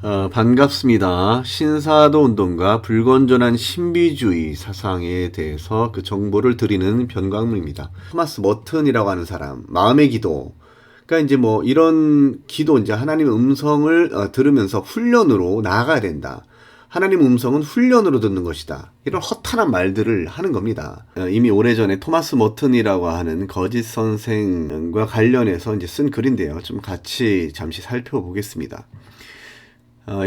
반갑습니다. 신사도 운동과 불건전한 신비주의 사상에 대해서 그 정보를 드리는 변광무입니다. 토마스 머튼이라고 하는 사람, 마음의 기도. 그러니까 이제 뭐 이런 기도, 이제 하나님의 음성을 들으면서 훈련으로 나아가야 된다. 하나님 음성은 훈련으로 듣는 것이다. 이런 허탄한 말들을 하는 겁니다. 이미 오래전에 토마스 머튼이라고 하는 거짓 선생과 관련해서 이제 쓴 글인데요. 좀 같이 잠시 살펴보겠습니다.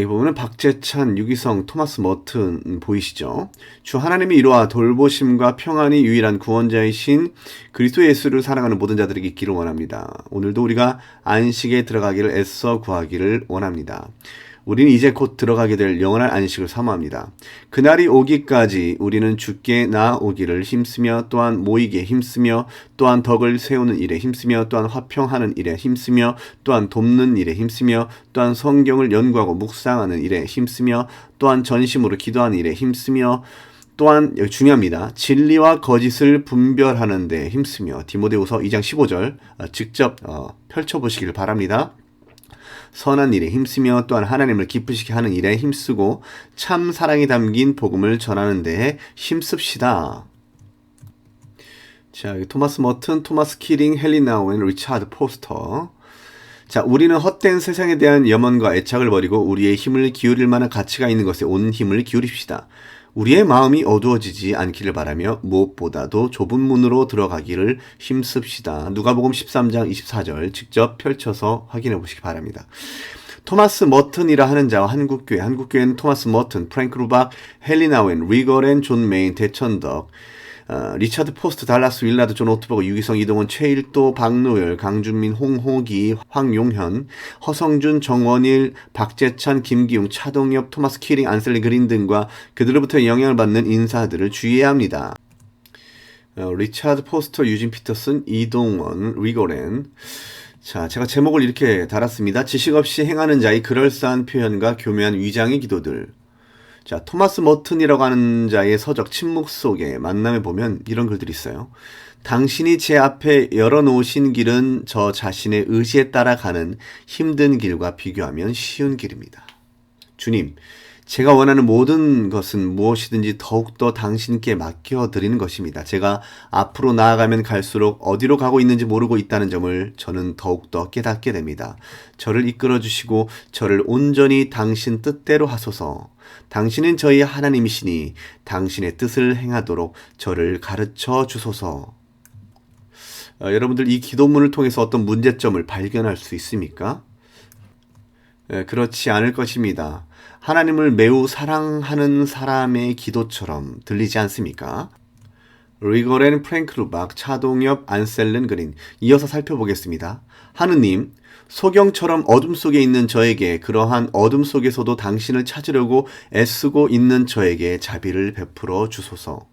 이 부분은 박재찬, 유기성, 토마스 머튼 보이시죠? 주 하나님이 이루어 돌보심과 평안이 유일한 구원자이신 그리스도 예수를 사랑하는 모든 자들에게 있기를 원합니다. 오늘도 우리가 안식에 들어가기를 애써 구하기를 원합니다. 우리는 이제 곧 들어가게 될 영원한 안식을 사모합니다. 그날이 오기까지 우리는 주께 나아오기를 힘쓰며, 또한 모이기에 힘쓰며, 또한 덕을 세우는 일에 힘쓰며, 또한 화평하는 일에 힘쓰며, 또한 돕는 일에 힘쓰며, 또한 성경을 연구하고 묵상하는 일에 힘쓰며, 또한 전심으로 기도하는 일에 힘쓰며, 또한 중요합니다. 진리와 거짓을 분별하는 데 힘쓰며. 디모데후서 2장 15절 직접 펼쳐보시기를 바랍니다. 선한 일에 힘쓰며, 또한 하나님을 기쁘시게 하는 일에 힘쓰고 참 사랑이 담긴 복음을 전하는 데에 힘씁시다. 자, 토마스 머튼, 토마스 키링, 헨리 나우엔, 리차드 포스터. 자, 우리는 헛된 세상에 대한 염원과 애착을 버리고 우리의 힘을 기울일 만한 가치가 있는 것에 온 힘을 기울입시다. 우리의 마음이 어두워지지 않기를 바라며 무엇보다도 좁은 문으로 들어가기를 힘씁시다. 누가복음 13장 24절 직접 펼쳐서 확인해 보시기 바랍니다. 토마스 머튼이라 하는 자와 한국교회는 토마스 머튼, 프랭크 루박, 헨리 나우엔, 리거렌, 존 메인, 대천덕, 리차드 포스트, 달라스 윌라드, 존 오트버그, 유기성, 이동원, 최일도, 박노열, 강준민, 홍호기, 황용현, 허성준, 정원일, 박재찬, 김기웅, 차동엽, 토마스 키링, 안셀리 그린 등과 그들로부터 영향을 받는 인사들을 주의해야 합니다. 리차드 포스터, 유진 피터슨, 이동원, 리거렌. 자, 제가 제목을 이렇게 달았습니다. 지식 없이 행하는 자의 그럴싸한 표현과 교묘한 위장의 기도들. 자, 토마스 머튼이라고 하는 자의 서적 침묵 속에 만남에 보면 이런 글들이 있어요. 당신이 제 앞에 열어놓으신 길은 저 자신의 의지에 따라 가는 힘든 길과 비교하면 쉬운 길입니다. 주님, 제가 원하는 모든 것은 무엇이든지 더욱더 당신께 맡겨드리는 것입니다. 제가 앞으로 나아가면 갈수록 어디로 가고 있는지 모르고 있다는 점을 저는 더욱더 깨닫게 됩니다. 저를 이끌어주시고 저를 온전히 당신 뜻대로 하소서. 당신은 저희 하나님이시니 당신의 뜻을 행하도록 저를 가르쳐 주소서. 여러분들 이 기도문을 통해서 어떤 문제점을 발견할 수 있습니까? 그렇지 않을 것입니다. 하나님을 매우 사랑하는 사람의 기도처럼 들리지 않습니까? 리거렌, 프랭크 루박, 차동엽, 안셀른 그린. 이어서 살펴보겠습니다. 하느님, 소경처럼 어둠 속에 있는 저에게, 그러한 어둠 속에서도 당신을 찾으려고 애쓰고 있는 저에게 자비를 베풀어 주소서.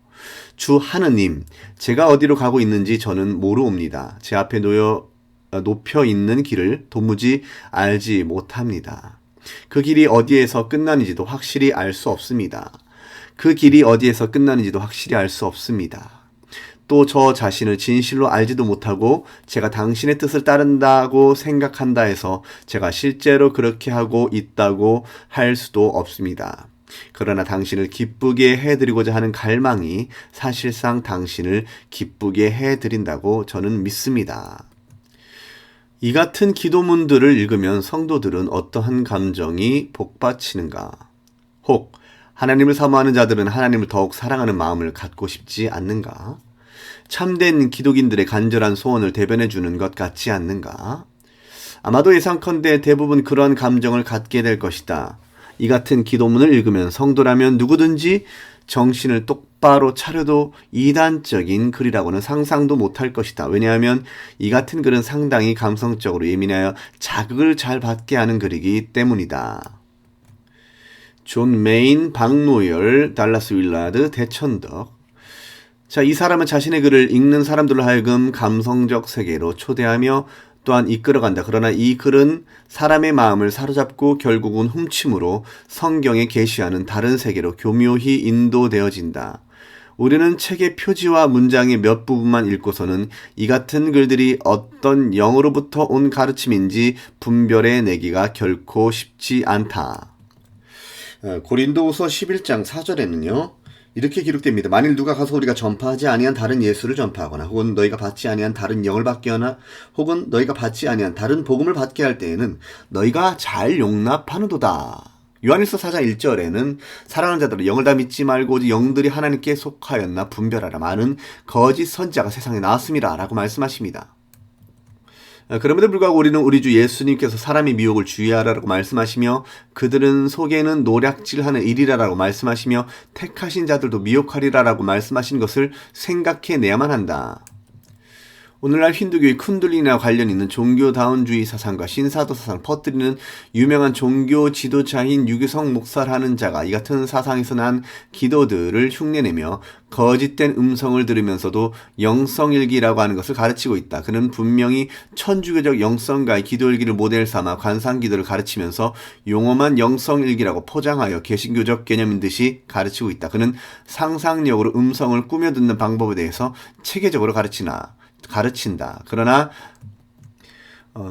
주 하느님, 제가 어디로 가고 있는지 저는 모르옵니다. 제 앞에 높여 있는 길을 도무지 알지 못합니다. 그 길이 어디에서 끝나는지도 확실히 알 수 없습니다. 또 저 자신을 진실로 알지도 못하고 제가 당신의 뜻을 따른다고 생각한다 해서 제가 실제로 그렇게 하고 있다고 할 수도 없습니다. 그러나 당신을 기쁘게 해드리고자 하는 갈망이 사실상 당신을 기쁘게 해드린다고 저는 믿습니다. 이 같은 기도문들을 읽으면 성도들은 어떠한 감정이 복받치는가? 혹 하나님을 사모하는 자들은 하나님을 더욱 사랑하는 마음을 갖고 싶지 않는가? 참된 기독인들의 간절한 소원을 대변해 주는 것 같지 않는가? 아마도 예상컨대 대부분 그러한 감정을 갖게 될 것이다. 이 같은 기도문을 읽으면 성도라면 누구든지 정신을 똑바로 차려도 이단적인 글이라고는 상상도 못할 것이다. 왜냐하면 이 같은 글은 상당히 감성적으로 예민하여 자극을 잘 받게 하는 글이기 때문이다. 존 메인, 박노열, 달라스 윌라드, 대천덕. 자, 이 사람은 자신의 글을 읽는 사람들로 하여금 감성적 세계로 초대하며 또한 이끌어간다. 그러나 이 글은 사람의 마음을 사로잡고 결국은 훔침으로 성경에 계시하는 다른 세계로 교묘히 인도되어진다. 우리는 책의 표지와 문장의 몇 부분만 읽고서는 이 같은 글들이 어떤 영으로부터 온 가르침인지 분별해 내기가 결코 쉽지 않다. 고린도후서 11장 4절에는요. 이렇게 기록됩니다. 만일 누가 가서 우리가 전파하지 아니한 다른 예수를 전파하거나 혹은 너희가 받지 아니한 다른 영을 받게 하나 혹은 너희가 받지 아니한 다른 복음을 받게 할 때에는 너희가 잘 용납하는도다. 요한일서 4장 1절에는 사랑하는 자들은 영을 다 믿지 말고 오직 영들이 하나님께 속하였나 분별하라. 많은 거짓 선지자가 세상에 나왔습니다. 라고 말씀하십니다. 그럼에도 불구하고 우리는 우리 주 예수님께서 사람의 미혹을 주의하라고 말씀하시며 그들은 속에는 노략질하는 일이라고 말씀하시며 택하신 자들도 미혹하리라고 말씀하신 것을 생각해내야만 한다. 오늘날 힌두교의 쿤들리니와 관련 있는 종교다운주의 사상과 신사도 사상을 퍼뜨리는 유명한 종교 지도자인 유규성 목사라는 자가 이 같은 사상에서 난 기도들을 흉내내며 거짓된 음성을 들으면서도 영성일기라고 하는 것을 가르치고 있다. 그는 분명히 천주교적 영성가의 기도일기를 모델 삼아 관상기도를 가르치면서 용엄한 영성일기라고 포장하여 개신교적 개념인 듯이 가르치고 있다. 그는 상상력으로 음성을 꾸며듣는 방법에 대해서 체계적으로 가르친다. 그러나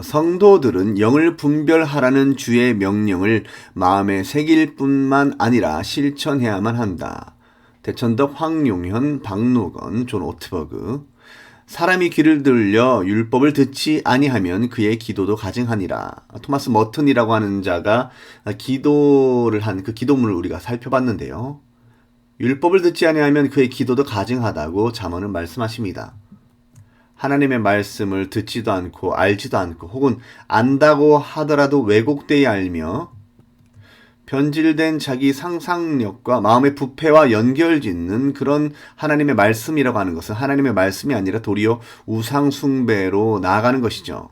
성도들은 영을 분별하라는 주의 명령을 마음에 새길 뿐만 아니라 실천해야만 한다. 대천덕, 황용현, 박노건, 존 오트버그. 사람이 귀를 들려 율법을 듣지 아니하면 그의 기도도 가증하니라. 토마스 머튼이라고 하는 자가 기도를 한 그 기도문을 우리가 살펴봤는데요. 율법을 듣지 아니하면 그의 기도도 가증하다고 잠언은 말씀하십니다. 하나님의 말씀을 듣지도 않고 알지도 않고 혹은 안다고 하더라도 왜곡되어 알며 변질된 자기 상상력과 마음의 부패와 연결짓는 그런 하나님의 말씀이라고 하는 것은 하나님의 말씀이 아니라 도리어 우상 숭배로 나아가는 것이죠.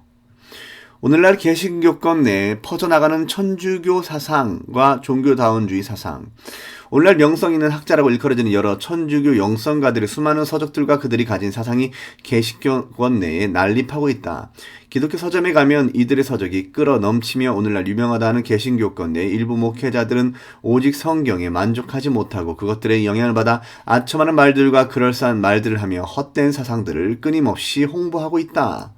오늘날 개신교권 내에 퍼져나가는 천주교 사상과 종교다운주의 사상, 오늘날 영성 있는 학자라고 일컬어지는 여러 천주교 영성가들의 수많은 서적들과 그들이 가진 사상이 개신교권 내에 난립하고 있다. 기독교 서점에 가면 이들의 서적이 끌어 넘치며 오늘날 유명하다는 개신교권 내의 일부 목회자들은 오직 성경에 만족하지 못하고 그것들의 영향을 받아 아첨하는 말들과 그럴싸한 말들을 하며 헛된 사상들을 끊임없이 홍보하고 있다.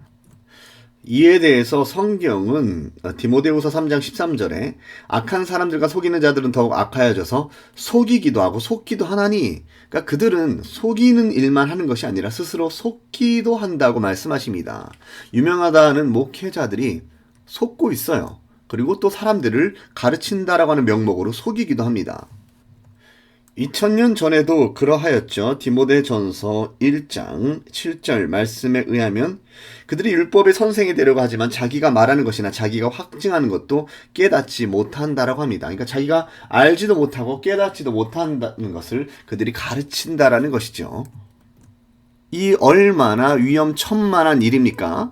이에 대해서 성경은 디모데후서 3장 13절에 악한 사람들과 속이는 자들은 더욱 악하여져서 속이기도 하고 속기도 하나니, 그러니까 그들은 속이는 일만 하는 것이 아니라 스스로 속기도 한다고 말씀하십니다. 유명하다는 목회자들이 속고 있어요. 그리고 또 사람들을 가르친다라고 하는 명목으로 속이기도 합니다. 2000년 전에도 그러하였죠. 디모데전서 1장 7절 말씀에 의하면 그들이 율법의 선생이 되려고 하지만 자기가 말하는 것이나 자기가 확증하는 것도 깨닫지 못한다라고 합니다. 그러니까 자기가 알지도 못하고 깨닫지도 못한다는 것을 그들이 가르친다라는 것이죠. 이 얼마나 위험천만한 일입니까?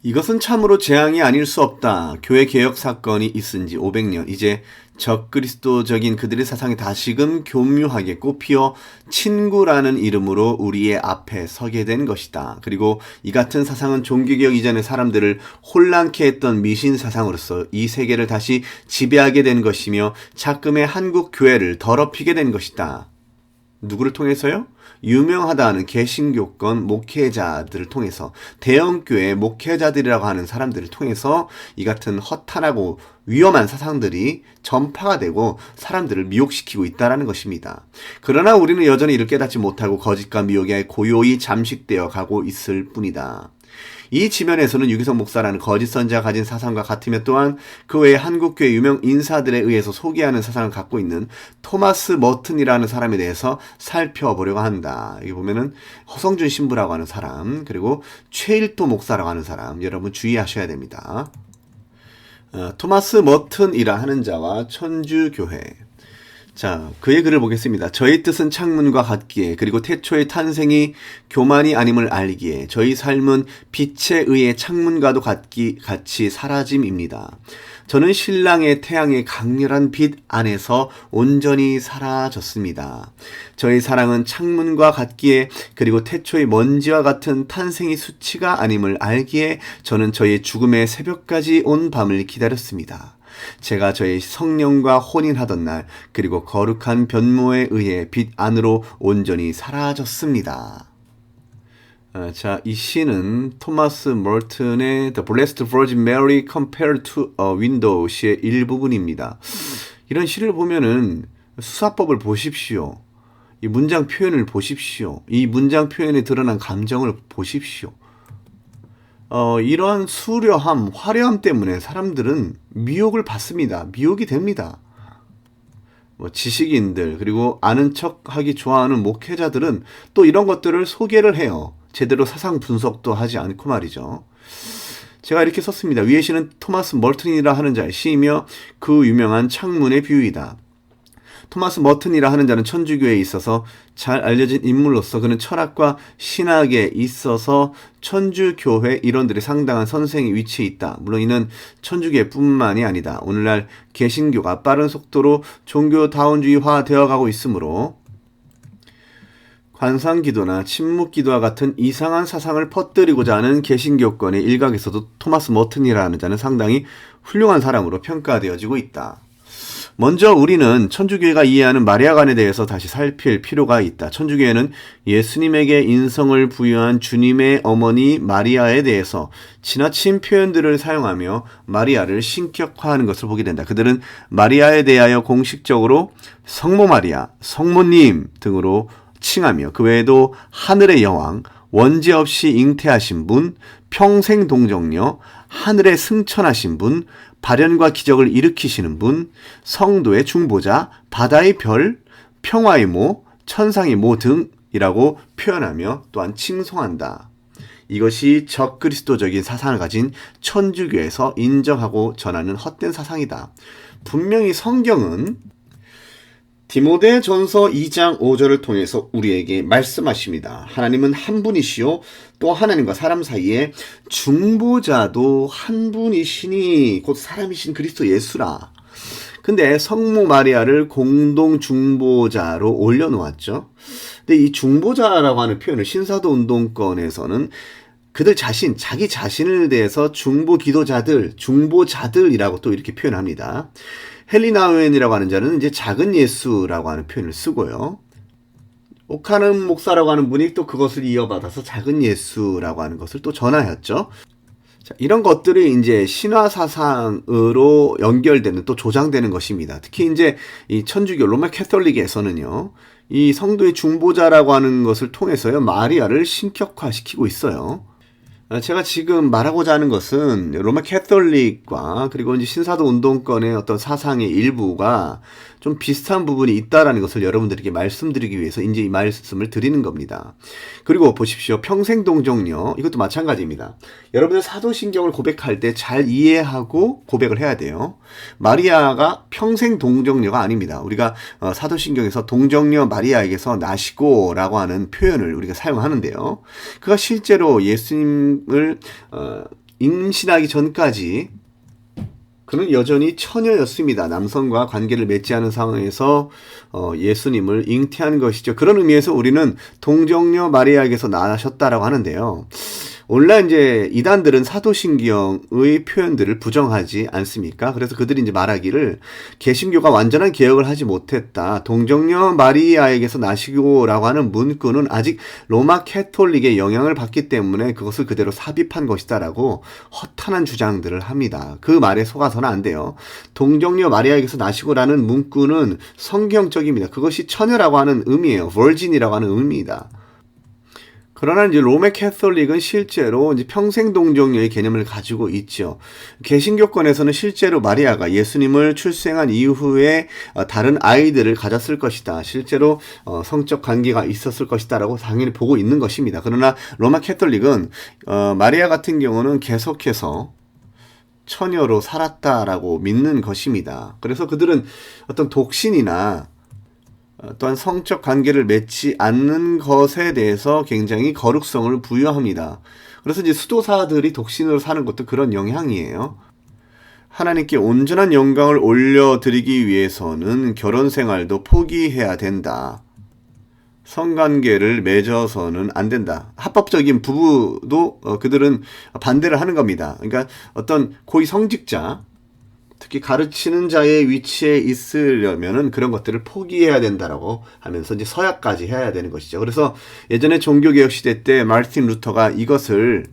이것은 참으로 재앙이 아닐 수 없다. 교회 개혁 사건이 있은 지 500년, 이제 적그리스도적인 그들의 사상이 다시금 교묘하게 꽃피어 친구라는 이름으로 우리의 앞에 서게 된 것이다. 그리고 이 같은 사상은 종교개혁 이전의 사람들을 혼란케 했던 미신 사상으로서 이 세계를 다시 지배하게 된 것이며 차금의 한국 교회를 더럽히게 된 것이다. 누구를 통해서요? 유명하다는 개신교권 목회자들을 통해서, 대형교회 목회자들이라고 하는 사람들을 통해서 이 같은 허탄하고 위험한 사상들이 전파가 되고 사람들을 미혹시키고 있다는 것입니다. 그러나 우리는 여전히 이를 깨닫지 못하고 거짓과 미혹에 고요히 잠식되어 가고 있을 뿐이다. 이 지면에서는 유기성 목사라는 거짓 선지자가 가진 사상과 같으며 또한 그 외에 한국교회 유명 인사들에 의해서 소개하는 사상을 갖고 있는 토마스 머튼이라는 사람에 대해서 살펴보려고 한다. 여기 보면은 허성준 신부라고 하는 사람, 그리고 최일도 목사라고 하는 사람, 여러분 주의하셔야 됩니다. 토마스 머튼이라 하는 자와 천주교회. 자, 그의 글을 보겠습니다. 저희 뜻은 창문과 같기에, 그리고 태초의 탄생이 교만이 아님을 알기에, 저희 삶은 빛에 의해 창문과도 같이 사라짐입니다. 저는 신랑의 태양의 강렬한 빛 안에서 온전히 사라졌습니다. 저희 사랑은 창문과 같기에, 그리고 태초의 먼지와 같은 탄생의 수치가 아님을 알기에 저는 저의 죽음의 새벽까지 온 밤을 기다렸습니다. 제가 저의 성령과 혼인하던 날 그리고 거룩한 변모에 의해 빛 안으로 온전히 사라졌습니다. 자, 이 시는 토마스 멀튼의 The Blessed Virgin Mary Compared to a Window 시의 일부분입니다. 이런 시를 보면은 수사법을 보십시오. 이 문장 표현을 보십시오. 이 문장 표현에 드러난 감정을 보십시오. 이러한 수려함, 화려함 때문에 사람들은 미혹을 받습니다. 미혹이 됩니다. 지식인들 그리고 아는 척하기 좋아하는 목회자들은 또 이런 것들을 소개를 해요. 제대로 사상 분석도 하지 않고 말이죠. 제가 이렇게 썼습니다. 위의 시는 토마스 멀튼이라 하는 자의 시이며 그 유명한 창문의 비유이다. 토마스 멀튼이라 하는 자는 천주교에 있어서 잘 알려진 인물로서 그는 철학과 신학에 있어서 천주교회 일원들의 상당한 선생의 위치에 있다. 물론 이는 천주교뿐만이 아니다. 오늘날 개신교가 빠른 속도로 종교다원주의화 되어가고 있으므로 관상기도나 침묵기도와 같은 이상한 사상을 퍼뜨리고자 하는 개신교권의 일각에서도 토마스 멀튼이라는 자는 상당히 훌륭한 사람으로 평가되어지고 있다. 먼저 우리는 천주교회가 이해하는 마리아간에 대해서 다시 살필 필요가 있다. 천주교회는 예수님에게 인성을 부여한 주님의 어머니 마리아에 대해서 지나친 표현들을 사용하며 마리아를 신격화하는 것을 보게 된다. 그들은 마리아에 대하여 공식적으로 성모 마리아, 성모님 등으로 칭하며 그 외에도 하늘의 여왕, 원죄 없이 잉태하신 분, 평생 동정녀, 하늘에 승천하신 분, 발현과 기적을 일으키시는 분, 성도의 중보자, 바다의 별, 평화의 모, 천상의 모 등이라고 표현하며 또한 칭송한다. 이것이 적그리스도적인 사상을 가진 천주교에서 인정하고 전하는 헛된 사상이다. 분명히 성경은 디모데전서 2장 5절을 통해서 우리에게 말씀하십니다. 하나님은 한 분이시요 또 하나님과 사람 사이에 중보자도 한 분이시니 곧 사람이신 그리스도 예수라. 근데 성모 마리아를 공동 중보자로 올려놓았죠. 근데 이 중보자라고 하는 표현을 신사도 운동권에서는 그들 자신, 자기 자신을 대해서 중보 기도자들, 중보자들이라고 또 이렇게 표현합니다. 헬리나우엔이라고 하는 자는 이제 작은 예수라고 하는 표현을 쓰고요. 오카는 목사라고 하는 분이 또 그것을 이어받아서 작은 예수라고 하는 것을 또 전하였죠. 자, 이런 것들이 이제 신화 사상으로 연결되는 또 조장되는 것입니다. 특히 이제 이 천주교 로마 캐톨릭에서는요, 이 성도의 중보자라고 하는 것을 통해서요, 마리아를 신격화시키고 있어요. 제가 지금 말하고자 하는 것은 로마 캐톨릭과 그리고 이제 신사도 운동권의 어떤 사상의 일부가 좀 비슷한 부분이 있다라는 것을 여러분들에게 말씀드리기 위해서 이제 이 말씀을 드리는 겁니다. 그리고 보십시오. 평생 동정녀 이것도 마찬가지입니다. 여러분들 사도신경을 고백할 때 잘 이해하고 고백을 해야 돼요. 마리아가 평생 동정녀가 아닙니다. 우리가 사도신경에서 동정녀 마리아에게서 나시고 라고 하는 표현을 우리가 사용하는데요. 그가 실제로 예수님을 임신하기 전까지 그는 여전히 처녀였습니다. 남성과 관계를 맺지 않은 상황에서 예수님을 잉태한 것이죠. 그런 의미에서 우리는 동정녀 마리아에게서 나셨다라고 하는데요. 오늘날 이제 이단들은 사도신경의 표현들을 부정하지 않습니까? 그래서 그들이 이제 말하기를 개신교가 완전한 개혁을 하지 못했다. 동정녀 마리아에게서 나시고라고 하는 문구는 아직 로마 캐톨릭의 영향을 받기 때문에 그것을 그대로 삽입한 것이다라고 허탄한 주장들을 합니다. 그 말에 속아서는 안 돼요. 동정녀 마리아에게서 나시고라는 문구는 성경적입니다. 그것이 처녀라고 하는 의미예요. virgin이라고 하는 의미이다. 그러나 이제 로마 캐톨릭은 실제로 이제 평생 동정녀의 개념을 가지고 있죠. 개신교권에서는 실제로 마리아가 예수님을 출생한 이후에 다른 아이들을 가졌을 것이다. 실제로 성적 관계가 있었을 것이다라고 당연히 보고 있는 것입니다. 그러나 로마 캐톨릭은 마리아 같은 경우는 계속해서 처녀로 살았다라고 믿는 것입니다. 그래서 그들은 어떤 독신이나 또한 성적 관계를 맺지 않는 것에 대해서 굉장히 거룩성을 부여합니다. 그래서 이제 수도사들이 독신으로 사는 것도 그런 영향이에요. 하나님께 온전한 영광을 올려드리기 위해서는 결혼 생활도 포기해야 된다. 성관계를 맺어서는 안 된다. 합법적인 부부도 그들은 반대를 하는 겁니다. 그러니까 어떤 고위 성직자, 특히 가르치는 자의 위치에 있으려면은 그런 것들을 포기해야 된다라고 하면서 이제 서약까지 해야 되는 것이죠. 그래서 예전에 종교개혁 시대 때 마르틴 루터가 이것을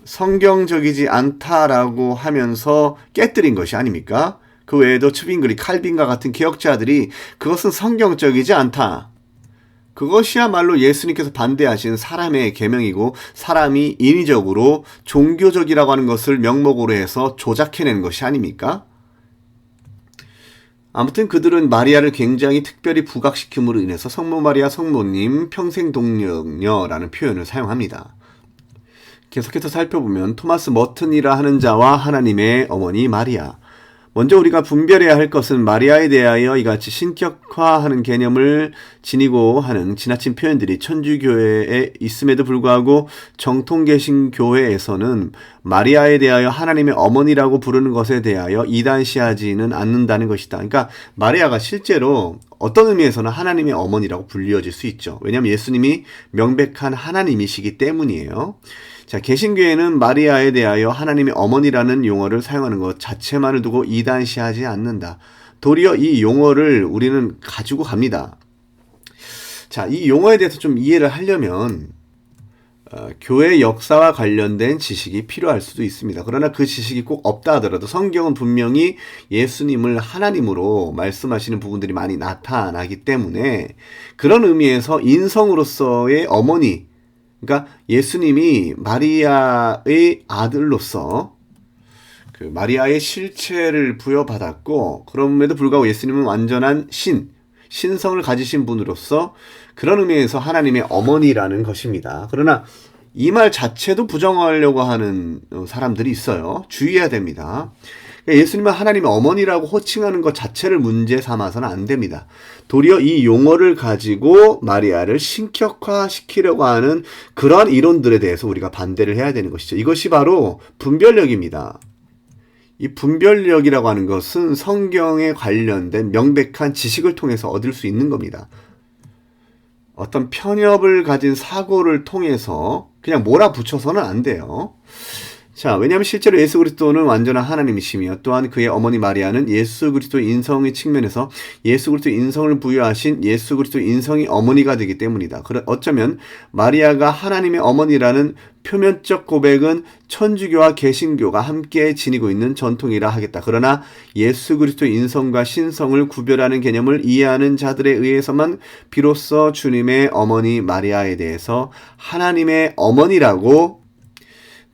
성경적이지 않다라고 하면서 깨뜨린 것이 아닙니까? 그 외에도 츠빙글리, 칼빈과 같은 개혁자들이 그것은 성경적이지 않다. 그것이야말로 예수님께서 반대하신 사람의 계명이고 사람이 인위적으로 종교적이라고 하는 것을 명목으로 해서 조작해낸 것이 아닙니까? 아무튼 그들은 마리아를 굉장히 특별히 부각시킴으로 인해서 성모 마리아 성모님 평생 동력녀라는 표현을 사용합니다. 계속해서 살펴보면 토마스 머튼이라 하는 자와 하나님의 어머니 마리아. 먼저 우리가 분별해야 할 것은 마리아에 대하여 이같이 신격화하는 개념을 지니고 하는 지나친 표현들이 천주교회에 있음에도 불구하고 정통개신교회에서는 마리아에 대하여 하나님의 어머니라고 부르는 것에 대하여 이단시하지는 않는다는 것이다. 그러니까 마리아가 실제로 어떤 의미에서는 하나님의 어머니라고 불리어질 수 있죠. 왜냐하면 예수님이 명백한 하나님이시기 때문이에요. 자, 개신교회는 마리아에 대하여 하나님의 어머니라는 용어를 사용하는 것 자체만을 두고 이단시하지 않는다. 도리어 이 용어를 우리는 가지고 갑니다. 자, 이 용어에 대해서 좀 이해를 하려면 교회 역사와 관련된 지식이 필요할 수도 있습니다. 그러나 그 지식이 꼭 없다 하더라도 성경은 분명히 예수님을 하나님으로 말씀하시는 부분들이 많이 나타나기 때문에 그런 의미에서 인성으로서의 어머니, 그러니까 예수님이 마리아의 아들로서 그 마리아의 실체를 부여받았고 그럼에도 불구하고 예수님은 완전한 신성을 가지신 분으로서 그런 의미에서 하나님의 어머니라는 것입니다. 그러나 이 말 자체도 부정하려고 하는 사람들이 있어요. 주의해야 됩니다. 예수님은 하나님의 어머니라고 호칭하는 것 자체를 문제 삼아서는 안 됩니다. 도리어 이 용어를 가지고 마리아를 신격화시키려고 하는 그러한 이론들에 대해서 우리가 반대를 해야 되는 것이죠. 이것이 바로 분별력입니다. 이 분별력이라고 하는 것은 성경에 관련된 명백한 지식을 통해서 얻을 수 있는 겁니다. 어떤 편협을 가진 사고를 통해서 그냥 몰아붙여서는 안 돼요. 자, 왜냐하면 실제로 예수 그리스도는 완전한 하나님이시며 또한 그의 어머니 마리아는 예수 그리스도의 인성의 측면에서 예수 그리스도의 인성을 부여하신 예수 그리스도의 인성의 어머니가 되기 때문이다. 어쩌면 마리아가 하나님의 어머니라는 표면적 고백은 천주교와 개신교가 함께 지니고 있는 전통이라 하겠다. 그러나 예수 그리스도의 인성과 신성을 구별하는 개념을 이해하는 자들에 의해서만 비로소 주님의 어머니 마리아에 대해서 하나님의 어머니라고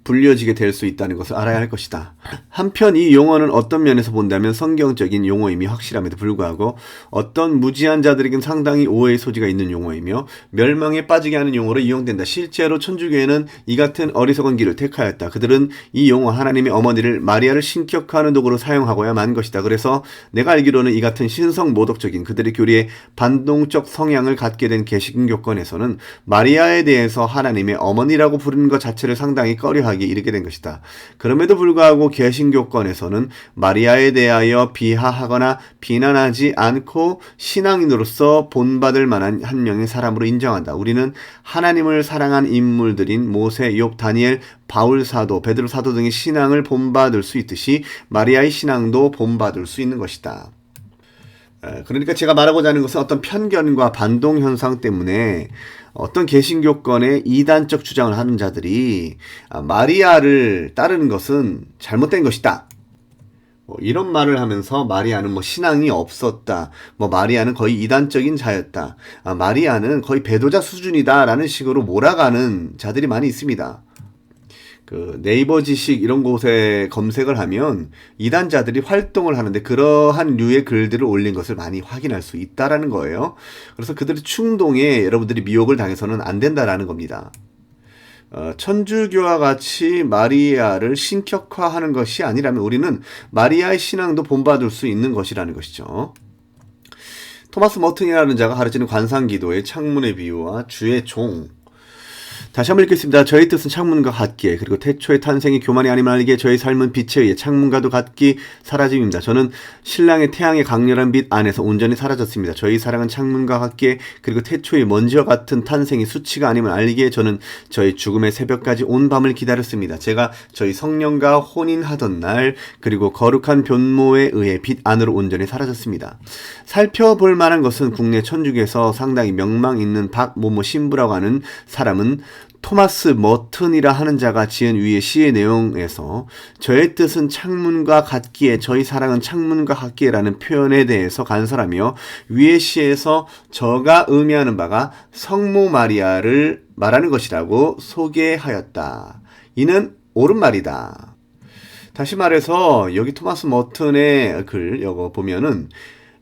불려지게 될 수 있다는 것을 알아야 할 것이다. 한편 이 용어는 어떤 면에서 본다면 성경적인 용어임이 확실함에도 불구하고 어떤 무지한 자들에겐 상당히 오해의 소지가 있는 용어이며 멸망에 빠지게 하는 용어로 이용된다. 실제로 천주교회는 이 같은 어리석은 길을 택하였다. 그들은 이 용어 하나님의 어머니를 마리아를 신격화하는 도구로 사용하고야 만 것이다. 그래서 내가 알기로는 이 같은 신성 모독적인 그들의 교리에 반동적 성향을 갖게 된 개신교권에서는 마리아에 대해서 하나님의 어머니라고 부르는 것 자체를 상당히 꺼려하기 이르게 된 것이다. 그럼에도 불구하고 개신교권에서는 마리아에 대하여 비하하거나 비난하지 않고 신앙인으로서 본받을 만한 한 명의 사람으로 인정한다. 우리는 하나님을 사랑한 인물들인 모세, 욥, 다니엘, 바울 사도, 베드로 사도 등의 신앙을 본받을 수 있듯이 마리아의 신앙도 본받을 수 있는 것이다. 그러니까 제가 말하고자 하는 것은 어떤 편견과 반동 현상 때문에 어떤 개신교권의 이단적 주장을 하는 자들이 마리아를 따르는 것은 잘못된 것이다. 이런 말을 하면서 마리아는 신앙이 없었다. 마리아는 거의 이단적인 자였다. 마리아는 거의 배도자 수준이다라는 식으로 몰아가는 자들이 많이 있습니다. 그 네이버 지식 이런 곳에 검색을 하면 이단자들이 활동을 하는데 그러한 류의 글들을 올린 것을 많이 확인할 수 있다라는 거예요. 그래서 그들의 충동에 여러분들이 미혹을 당해서는 안 된다라는 겁니다. 천주교와 같이 마리아를 신격화하는 것이 아니라면 우리는 마리아의 신앙도 본받을 수 있는 것이라는 것이죠. 토마스 머튼이라는 자가 가르치는 관상기도의 창문의 비유와 주의 종, 다시 한번 읽겠습니다. 저희 뜻은 창문과 같기에 그리고 태초의 탄생이 교만이 아니면 알기에 저희 삶은 빛에 의해 창문과도 같기 사라짐입니다. 저는 신랑의 태양의 강렬한 빛 안에서 온전히 사라졌습니다. 저희 사랑은 창문과 같기에 그리고 태초의 먼지와 같은 탄생이 수치가 아니면 알기에 저는 저희 죽음의 새벽까지 온 밤을 기다렸습니다. 제가 저희 성령과 혼인하던 날 그리고 거룩한 변모에 의해 빛 안으로 온전히 사라졌습니다. 살펴볼 만한 것은 국내 천주교에서 상당히 명망 있는 박모모 신부라고 하는 사람은 토마스 머튼이라 하는 자가 지은 위의 시의 내용에서 저의 뜻은 창문과 같기에 저희 사랑은 창문과 같기에 라는 표현에 대해서 간설하며 위의 시에서 저가 의미하는 바가 성모 마리아를 말하는 것이라고 소개하였다. 이는 옳은 말이다. 다시 말해서 여기 토마스 머튼의 글 이거 보면은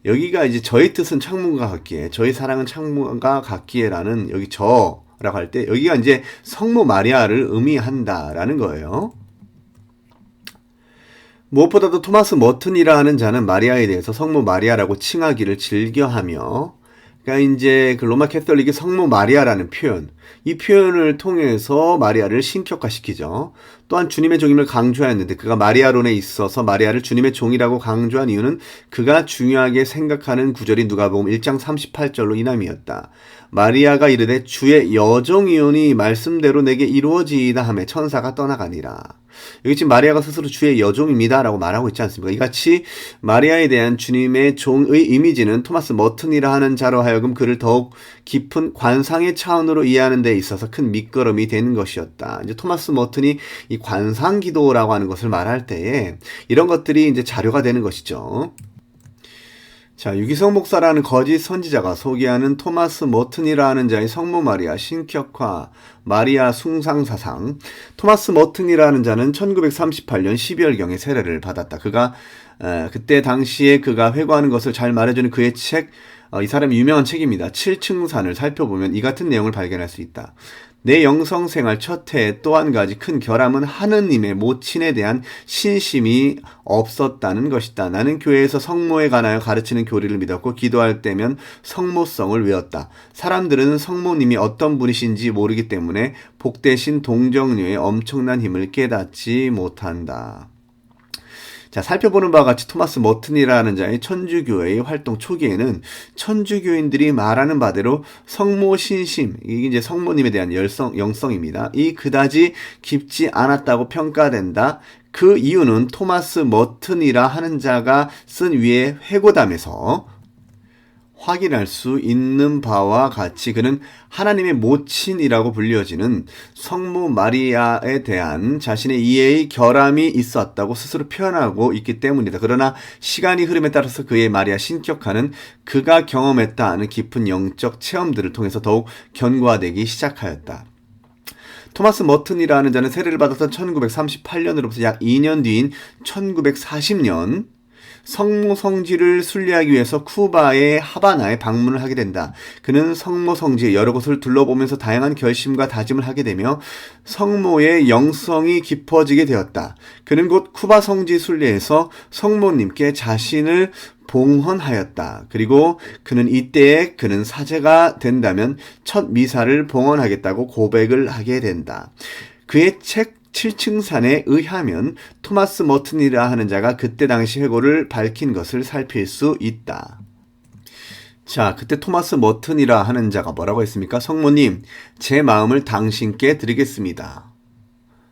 여기가 이제 저의 뜻은 창문과 같기에 저희 사랑은 창문과 같기에 라는 여기 저 라고 할 때 여기가 이제 성모 마리아를 의미한다라는 거예요. 무엇보다도 토마스 머튼이라 하는 자는 마리아에 대해서 성모 마리아라고 칭하기를 즐겨하며 그러니까 이제 그 로마 캐톨릭의 성모 마리아라는 표현 이 표현을 통해서 마리아를 신격화시키죠. 또한 주님의 종임을 강조하였는데 그가 마리아론에 있어서 마리아를 주님의 종이라고 강조한 이유는 그가 중요하게 생각하는 구절이 누가복음 1장 38절로 인함이었다. 마리아가 이르되 주의 여종이오니 말씀대로 내게 이루어지이다 하며 천사가 떠나가니라. 여기 지금 마리아가 스스로 주의 여종입니다 라고 말하고 있지 않습니까? 이같이 마리아에 대한 주님의 종의 이미지는 토마스 머튼이라 하는 자로 하여금 그를 더욱 깊은 관상의 차원으로 이해하는 데 있어서 큰 밑거름이 되는 것이었다. 이제 토마스 머튼이 이 관상기도라고 하는 것을 말할 때에 이런 것들이 이제 자료가 되는 것이죠. 자, 유기성 목사라는 거짓 선지자가 소개하는 토마스 머튼이라 하는 자의 성모 마리아 신격화 마리아 숭상사상 토마스 머튼이라는 자는 1938년 12월경에 세례를 받았다. 그가 그때 당시에 그가 회고하는 것을 잘 말해주는 그의 책 이 사람이 유명한 책입니다. 7층산을 살펴보면 이 같은 내용을 발견할 수 있다. 내 영성생활 첫 해에 또 한 가지 큰 결함은 하느님의 모친에 대한 신심이 없었다는 것이다. 나는 교회에서 성모에 관하여 가르치는 교리를 믿었고 기도할 때면 성모성을 외웠다. 사람들은 성모님이 어떤 분이신지 모르기 때문에 복되신 동정녀의 엄청난 힘을 깨닫지 못한다. 자, 살펴보는 바와 같이 토마스 머튼이라는 자의 천주교회의 활동 초기에는 천주교인들이 말하는 바대로 성모 신심, 이게 이제 성모님에 대한 영성입니다. 이 그다지 깊지 않았다고 평가된다. 그 이유는 토마스 머튼이라 하는 자가 쓴 위의 회고담에서 확인할 수 있는 바와 같이 그는 하나님의 모친이라고 불려지는 성모 마리아에 대한 자신의 이해의 결함이 있었다고 스스로 표현하고 있기 때문이다. 그러나 시간이 흐름에 따라서 그의 마리아 신격화는 그가 경험했다 하는 깊은 영적 체험들을 통해서 더욱 견고화되기 시작하였다. 토마스 머튼이라는 자는 세례를 받았던 1938년으로부터 약 2년 뒤인 1940년 성모 성지를 순례하기 위해서 쿠바의 하바나에 방문을 하게 된다. 그는 성모 성지의 여러 곳을 둘러보면서 다양한 결심과 다짐을 하게 되며 성모의 영성이 깊어지게 되었다. 그는 곧 쿠바 성지 순례에서 성모님께 자신을 봉헌하였다. 그리고 그는 이때에 그는 사제가 된다면 첫 미사를 봉헌하겠다고 고백을 하게 된다. 그의 책 7층산에 의하면 토마스 머튼이라 하는 자가 그때 당시 회고를 밝힌 것을 살필 수 있다. 자, 그때 토마스 머튼이라 하는 자가 뭐라고 했습니까? 성모님, 제 마음을 당신께 드리겠습니다.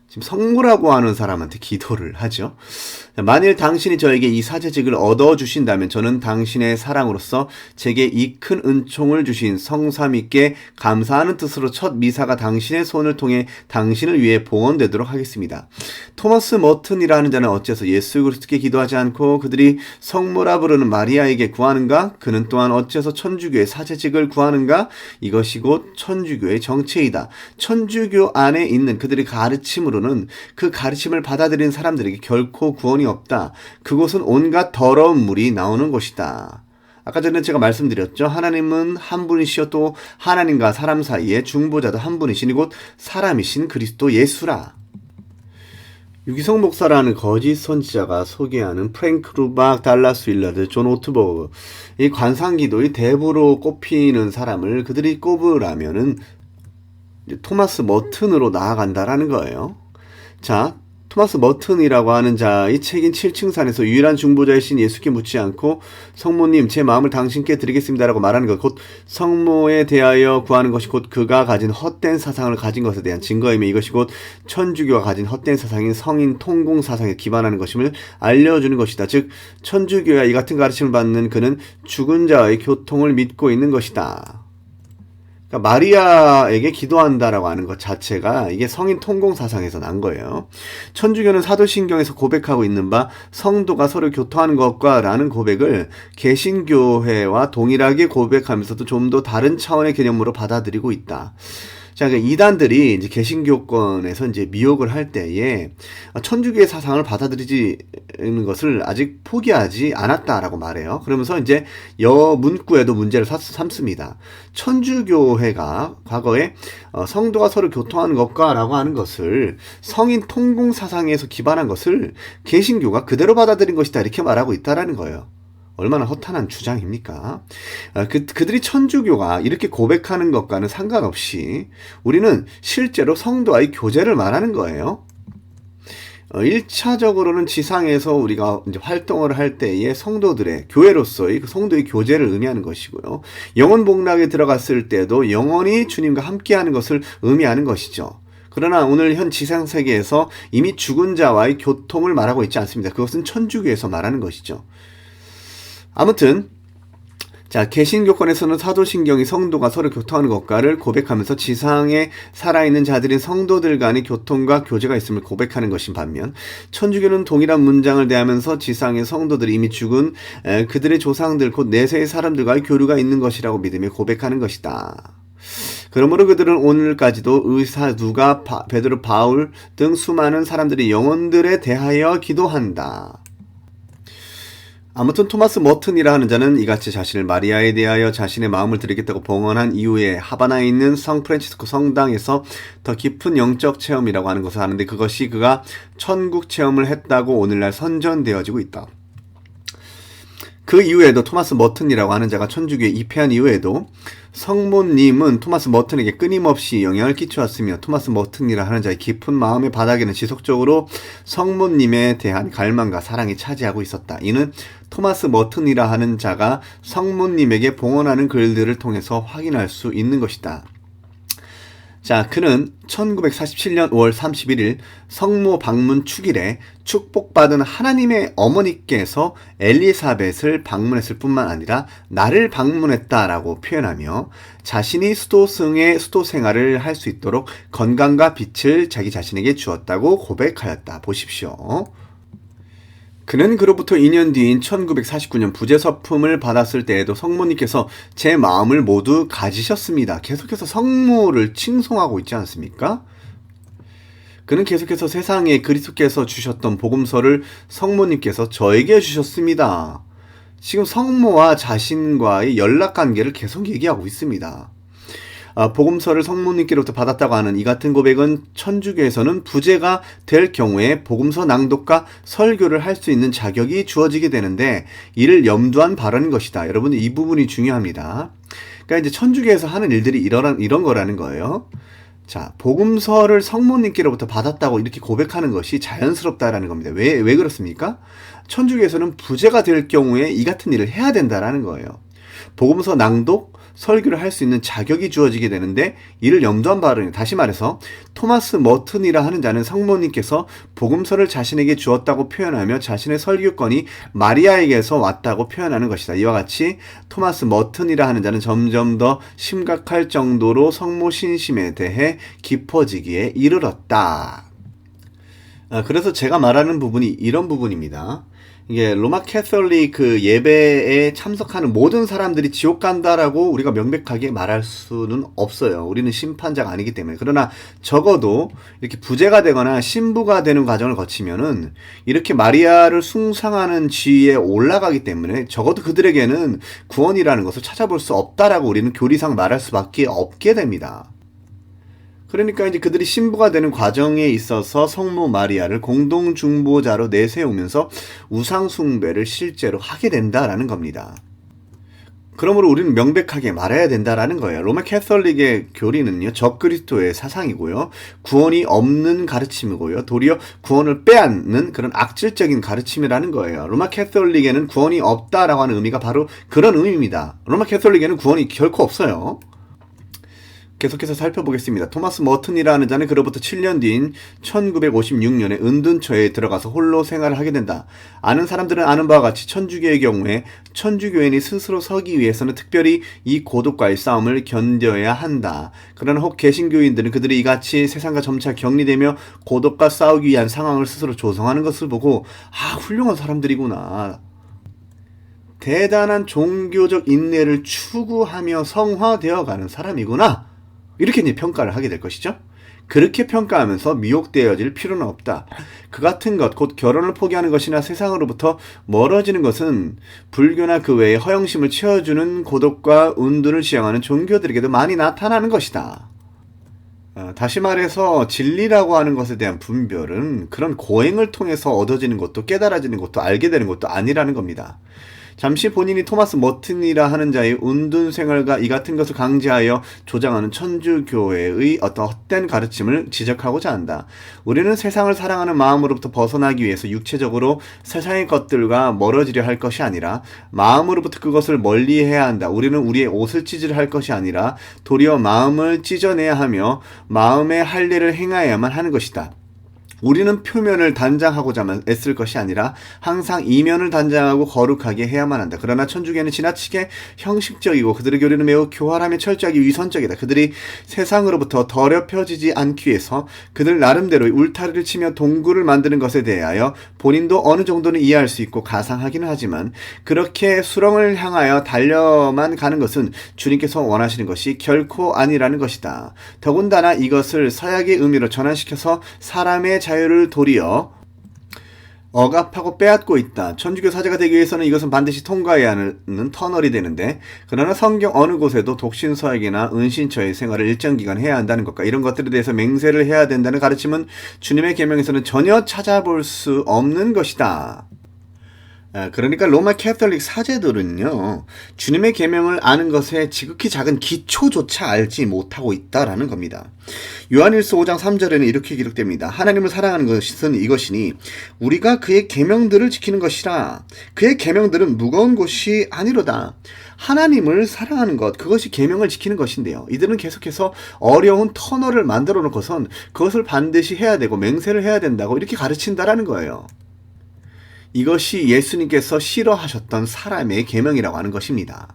지금 성모라고 하는 사람한테 기도를 하죠. 만일 당신이 저에게 이 사제직을 얻어주신다면 저는 당신의 사랑으로서 제게 이 큰 은총을 주신 성삼위께 감사하는 뜻으로 첫 미사가 당신의 손을 통해 당신을 위해 봉헌되도록 하겠습니다. 토마스 머튼이라는 자는 어째서 예수 그리스도께 기도하지 않고 그들이 성모라 부르는 마리아에게 구하는가? 그는 또한 어째서 천주교의 사제직을 구하는가? 이것이 곧 천주교의 정체이다. 천주교 안에 있는 그들의 가르침으로는 그 가르침을 받아들인 사람들에게 결코 구원이 없다. 그곳은 온갖 더러운 물이 나오는 곳이다. 아까 전에 제가 말씀드렸죠. 하나님은 한 분이시여 또 하나님과 사람 사이에 중보자도 한 분이시니 곧 사람이신 그리스도 예수라. 유기성 목사라는 거짓 선지자가 소개하는 프랭크 루박, 달라스 윌라드, 존 오트버그, 이 관상기도의 대부로 꼽히는 사람을 그들이 꼽으라면은 이제 토마스 머튼으로 나아간다라는 거예요. 자, 토마스 머튼이라고 하는 자의 책인 7층산에서 유일한 중보자이신 예수께 묻지 않고 성모님 제 마음을 당신께 드리겠습니다라고 말하는 것, 곧 성모에 대하여 구하는 것이 곧 그가 가진 헛된 사상을 가진 것에 대한 증거이며 이것이 곧 천주교가 가진 헛된 사상인 성인 통공 사상에 기반하는 것임을 알려주는 것이다. 즉 천주교야 이 같은 가르침을 받는 그는 죽은 자의 교통을 믿고 있는 것이다. 그러니까 마리아에게 기도한다라고 하는 것 자체가 이게 성인 통공 사상에서 난 거예요. 천주교는 사도신경에서 고백하고 있는 바 성도가 서로 교통하는 것과 라는 고백을 개신교회와 동일하게 고백하면서도 좀 더 다른 차원의 개념으로 받아들이고 있다. 자, 그러니까 이단들이 이제 개신교권에서 이제 미혹을 할 때에 천주교의 사상을 받아들이는 것을 아직 포기하지 않았다라고 말해요. 그러면서 이제 문구에도 문제를 삼습니다. 천주교회가 과거에 성도가 서로 교통하는 것과라고 하는 것을 성인 통공 사상에서 기반한 것을 개신교가 그대로 받아들인 것이다 이렇게 말하고 있다라는 거예요. 얼마나 허탄한 주장입니까? 그들이 천주교가 이렇게 고백하는 것과는 상관없이 우리는 실제로 성도와의 교제를 말하는 거예요. 1차적으로는 지상에서 우리가 이제 활동을 할 때의 성도들의 교회로서의 그 성도의 교제를 의미하는 것이고요. 영원 복락에 들어갔을 때도 영원히 주님과 함께하는 것을 의미하는 것이죠. 그러나 오늘 현 지상 세계에서 이미 죽은 자와의 교통을 말하고 있지 않습니다. 그것은 천주교에서 말하는 것이죠. 아무튼 자, 개신교권에서는 사도신경이 성도가 서로 교통하는 것과를 고백하면서 지상에 살아있는 자들인 성도들 간의 교통과 교제가 있음을 고백하는 것인 반면 천주교는 동일한 문장을 대하면서 지상의 성도들이 이미 죽은 그들의 조상들 곧 내세의 사람들과의 교류가 있는 것이라고 믿으며 고백하는 것이다. 그러므로 그들은 오늘까지도 의사 누가 베드로 바울 등 수많은 사람들이 영혼들에 대하여 기도한다. 아무튼 토마스 머튼이라 하는 자는 이같이 자신을 마리아에 대하여 자신의 마음을 드리겠다고 봉헌한 이후에 하바나에 있는 성 프란치스코 성당에서 더 깊은 영적 체험이라고 하는 것을 하는데 그것이 그가 천국 체험을 했다고 오늘날 선전되어지고 있다. 그 이후에도 토마스 머튼이라고 하는 자가 천주교에 입회한 이후에도 성모님은 토마스 머튼에게 끊임없이 영향을 끼쳐왔으며 토마스 머튼이라 하는 자의 깊은 마음의 바닥에는 지속적으로 성모님에 대한 갈망과 사랑이 차지하고 있었다. 이는 토마스 머튼이라 하는 자가 성모님에게 봉헌하는 글들을 통해서 확인할 수 있는 것이다. 자, 그는 1947년 5월 31일 성모 방문 축일에 축복받은 하나님의 어머니께서 엘리사벳을 방문했을 뿐만 아니라 나를 방문했다라고 표현하며 자신이 수도승의 수도 생활을 할 수 있도록 건강과 빛을 자기 자신에게 주었다고 고백하였다. 보십시오. 그는 그로부터 2년 뒤인 1949년 부재서품을 받았을 때에도 성모님께서 제 마음을 모두 가지셨습니다. 계속해서 성모를 칭송하고 있지 않습니까? 그는 계속해서 세상에 그리스도께서 주셨던 복음서를 성모님께서 저에게 주셨습니다. 지금 성모와 자신과의 연락관계를 계속 얘기하고 있습니다. 복음서를 성모님께로부터 받았다고 하는 이 같은 고백은 천주교에서는 부재가 될 경우에 복음서 낭독과 설교를 할 수 있는 자격이 주어지게 되는데 이를 염두한 발언인 것이다. 여러분 이 부분이 중요합니다. 그러니까 이제 천주교에서 하는 일들이 이런 거라는 거예요. 자, 복음서를 성모님께로부터 받았다고 이렇게 고백하는 것이 자연스럽다라는 겁니다. 왜 그렇습니까? 천주교에서는 부재가 될 경우에 이 같은 일을 해야 된다라는 거예요. 복음서 낭독, 설교를 할 수 있는 자격이 주어지게 되는데 이를 염두한 바는 다시 말해서 토마스 머튼이라 하는 자는 성모님께서 복음서를 자신에게 주었다고 표현하며 자신의 설교권이 마리아에게서 왔다고 표현하는 것이다. 이와 같이 토마스 머튼이라 하는 자는 점점 더 심각할 정도로 성모 신심에 대해 깊어지기에 이르렀다. 그래서 제가 말하는 부분이 이런 부분입니다. 이게 로마 캐톨릭 그 예배에 참석하는 모든 사람들이 지옥 간다라고 우리가 명백하게 말할 수는 없어요. 우리는 심판자가 아니기 때문에. 그러나 적어도 이렇게 부재가 되거나 신부가 되는 과정을 거치면은 이렇게 마리아를 숭상하는 지위에 올라가기 때문에 적어도 그들에게는 구원이라는 것을 찾아볼 수 없다라고 우리는 교리상 말할 수밖에 없게 됩니다. 그러니까 이제 그들이 신부가 되는 과정에 있어서 성모 마리아를 공동 중보자로 내세우면서 우상 숭배를 실제로 하게 된다라는 겁니다. 그러므로 우리는 명백하게 말해야 된다라는 거예요. 로마 캐톨릭의 교리는요, 적그리스도의 사상이고요, 구원이 없는 가르침이고요, 도리어 구원을 빼앗는 그런 악질적인 가르침이라는 거예요. 로마 캐톨릭에는 구원이 없다라고 하는 의미가 바로 그런 의미입니다. 로마 캐톨릭에는 구원이 결코 없어요. 계속해서 살펴보겠습니다. 토마스 머튼이라는 자는 그로부터 7년 뒤인 1956년에 은둔처에 들어가서 홀로 생활을 하게 된다. 아는 사람들은 아는 바와 같이 천주교의 경우에 천주교인이 스스로 서기 위해서는 특별히 이 고독과의 싸움을 견뎌야 한다. 그러나 혹 개신교인들은 그들이 이같이 세상과 점차 격리되며 고독과 싸우기 위한 상황을 스스로 조성하는 것을 보고 훌륭한 사람들이구나, 대단한 종교적 인내를 추구하며 성화되어가는 사람이구나, 이렇게 이제 평가를 하게 될 것이죠. 그렇게 평가하면서 미혹되어질 필요는 없다. 그 같은 것, 곧 결혼을 포기하는 것이나 세상으로부터 멀어지는 것은 불교나 그 외의 허영심을 채워주는 고독과 은둔을 지향하는 종교들에게도 많이 나타나는 것이다. 다시 말해서 진리라고 하는 것에 대한 분별은 그런 고행을 통해서 얻어지는 것도 깨달아지는 것도 알게 되는 것도 아니라는 겁니다. 잠시 본인이 토마스 머튼이라 하는 자의 운둔 생활과 이 같은 것을 강제하여 조장하는 천주교회의 어떤 헛된 가르침을 지적하고자 한다. 우리는 세상을 사랑하는 마음으로부터 벗어나기 위해서 육체적으로 세상의 것들과 멀어지려 할 것이 아니라 마음으로부터 그것을 멀리해야 한다. 우리는 우리의 옷을 찢으려 할 것이 아니라 도리어 마음을 찢어내야 하며 마음의 할례를 행하여야만 하는 것이다. 우리는 표면을 단장하고자 애쓸 것이 아니라 항상 이면을 단장하고 거룩하게 해야만 한다. 그러나 천주교는 지나치게 형식적이고 그들의 교리는 매우 교활하며 철저하게 위선적이다. 그들이 세상으로부터 더럽혀지지 않기 위해서 그들 나름대로의 울타리를 치며 동굴을 만드는 것에 대하여 본인도 어느 정도는 이해할 수 있고 가상하기는 하지만 그렇게 수렁을 향하여 달려만 가는 것은 주님께서 원하시는 것이 결코 아니라는 것이다. 더군다나 이것을 서약의 의미로 전환시켜서 사람의 자유를 도리어 억압하고 빼앗고 있다. 천주교 사제가 되기 위해서는 이것은 반드시 통과해야 하는 터널이 되는데, 그러나 성경 어느 곳에도 독신서약이나 은신처의 생활을 일정 기간 해야 한다는 것과 이런 것들에 대해서 맹세를 해야 된다는 가르침은 주님의 계명에서는 전혀 찾아볼 수 없는 것이다. 그러니까 로마 캐톨릭 사제들은요, 주님의 계명을 아는 것에 지극히 작은 기초조차 알지 못하고 있다라는 겁니다. 요한일서 5장 3절에는 이렇게 기록됩니다. 하나님을 사랑하는 것은 이것이니 우리가 그의 계명들을 지키는 것이라. 그의 계명들은 무거운 것이 아니로다. 하나님을 사랑하는 것, 그것이 계명을 지키는 것인데요. 이들은 계속해서 어려운 터널을 만들어 놓고선 그것을 반드시 해야 되고 맹세를 해야 된다고 이렇게 가르친다라는 거예요. 이것이 예수님께서 싫어하셨던 사람의 계명이라고 하는 것입니다.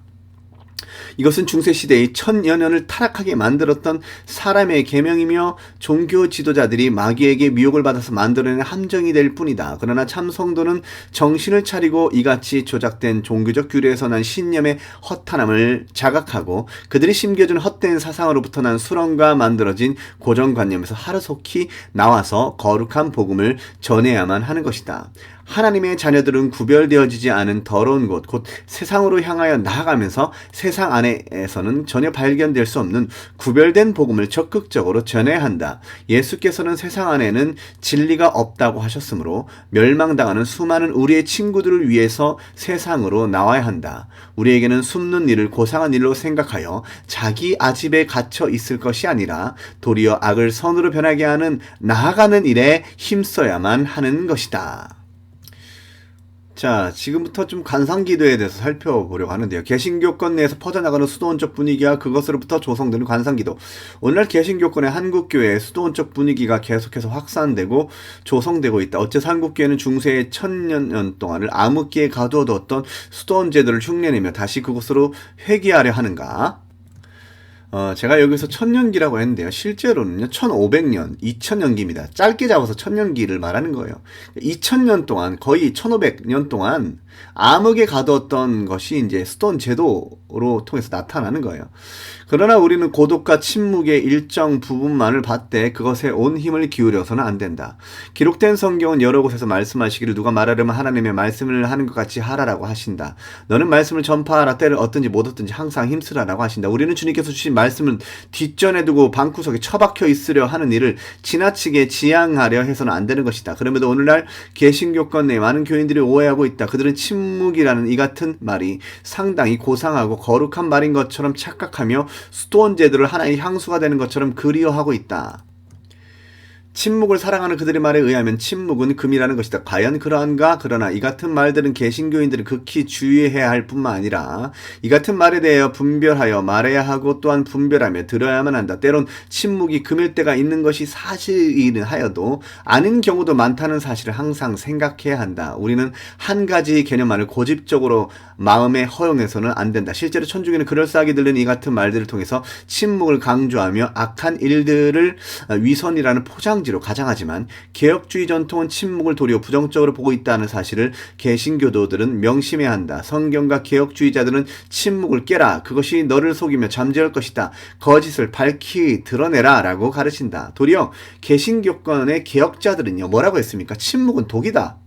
이것은 중세시대의 천여 년을 타락하게 만들었던 사람의 계명이며 종교 지도자들이 마귀에게 미혹을 받아서 만들어낸 함정이 될 뿐이다. 그러나 참 성도는 정신을 차리고 이같이 조작된 종교적 규례에서 난 신념의 허탄함을 자각하고 그들이 심겨준 헛된 사상으로부터 난 수렁과 만들어진 고정관념에서 하루속히 나와서 거룩한 복음을 전해야만 하는 것이다. 하나님의 자녀들은 구별되어지지 않은 더러운 곳, 곧 세상으로 향하여 나아가면서 세상 안에서는 전혀 발견될 수 없는 구별된 복음을 적극적으로 전해야 한다. 예수께서는 세상 안에는 진리가 없다고 하셨으므로 멸망당하는 수많은 우리의 친구들을 위해서 세상으로 나와야 한다. 우리에게는 숨는 일을 고상한 일로 생각하여 자기 아집에 갇혀 있을 것이 아니라 도리어 악을 선으로 변하게 하는 나아가는 일에 힘써야만 하는 것이다. 자, 지금부터 좀 관상기도에 대해서 살펴보려고 하는데요. 개신교권 내에서 퍼져나가는 수도원적 분위기와 그것으로부터 조성되는 관상기도. 오늘날 개신교권의 한국교회의 수도원적 분위기가 계속해서 확산되고 조성되고 있다. 어째서 한국교회는 중세의 1000년 동안을 암흑기에 가두어두었던 수도원 제도를 흉내내며 다시 그곳으로 회귀하려 하는가? 제가 여기서 천년기라고 했는데요. 실제로는요, 1500년, 2000년기입니다. 짧게 잡아서 천년기를 말하는 거예요. 2000년 동안, 거의 1500년 동안 암흑에 가두었던 것이 이제 수도원 제도로 통해서 나타나는 거예요. 그러나 우리는 고독과 침묵의 일정 부분만을 받되 그것에 온 힘을 기울여서는 안 된다. 기록된 성경은 여러 곳에서 말씀하시기를 누가 말하려면 하나님의 말씀을 하는 것 같이 하라라고 하신다. 너는 말씀을 전파하라. 때를 얻든지 못 얻든지 항상 힘쓰라라고 하신다. 우리는 주님께서 주신 말씀을 뒷전에 두고 방구석에 처박혀 있으려 하는 일을 지나치게 지향하려 해서는 안 되는 것이다. 그럼에도 오늘날 개신교권 내 많은 교인들이 오해하고 있다. 그들은 침묵이라는 이 같은 말이 상당히 고상하고 거룩한 말인 것처럼 착각하며 수도원 제도를 하나의 향수가 되는 것처럼 그리워하고 있다. 침묵을 사랑하는 그들의 말에 의하면 침묵은 금이라는 것이다. 과연 그러한가? 그러나 이 같은 말들은 개신교인들은 극히 주의해야 할 뿐만 아니라 이 같은 말에 대하여 분별하여 말해야 하고 또한 분별하며 들어야만 한다. 때론 침묵이 금일 때가 있는 것이 사실이긴 하여도 아닌 경우도 많다는 사실을 항상 생각해야 한다. 우리는 한 가지 개념만을 고집적으로 마음에 허용해서는 안 된다. 실제로 천주교는 그럴싸하게 들리는 이 같은 말들을 통해서 침묵을 강조하며 악한 일들을 위선이라는 포장지로 가장하지만 개혁주의 전통은 침묵을 도리어 부정적으로 보고 있다는 사실을 개신교도들은 명심해야 한다. 성경과 개혁주의자들은 침묵을 깨라. 그것이 너를 속이며 잠재울 것이다. 거짓을 밝히 드러내라 라고 가르친다. 도리어 개신교권의 개혁자들은요, 뭐라고 했습니까? 침묵은 독이다.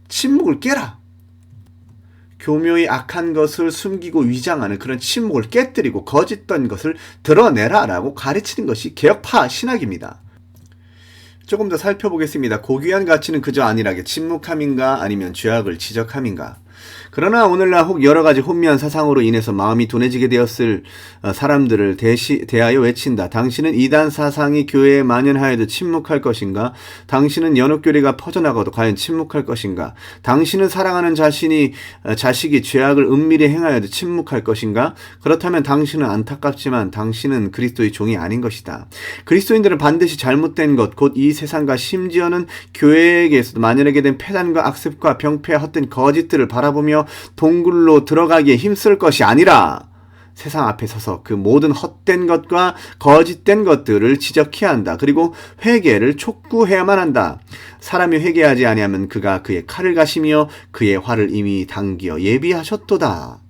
침묵을 깨라. 교묘히 악한 것을 숨기고 위장하는 그런 침묵을 깨뜨리고 거짓된 것을 드러내라 라고 가르치는 것이 개혁파 신학입니다. 조금 더 살펴보겠습니다. 고귀한 가치는 그저 안일하게 침묵함인가 아니면 죄악을 지적함인가. 그러나 오늘날 혹 여러 가지 혼미한 사상으로 인해서 마음이 둔해지게 되었을 사람들을 대하여 외친다. 당신은 이단 사상이 교회에 만연하여도 침묵할 것인가? 당신은 연옥교리가 퍼져나가도 과연 침묵할 것인가? 당신은 사랑하는 자식이 죄악을 은밀히 행하여도 침묵할 것인가? 그렇다면 당신은 안타깝지만 당신은 그리스도의 종이 아닌 것이다. 그리스도인들은 반드시 잘못된 것, 곧 이 세상과 심지어는 교회에게서도 만연하게 된 폐단과 악습과 병폐와 헛된 거짓들을 바라보며 동굴로 들어가기에 힘쓸 것이 아니라 세상 앞에 서서 그 모든 헛된 것과 거짓된 것들을 지적해야 한다. 그리고 회개를 촉구해야만 한다. 사람이 회개하지 아니하면 그가 그의 칼을 가시며 그의 활을 이미 당기어 예비하셨도다.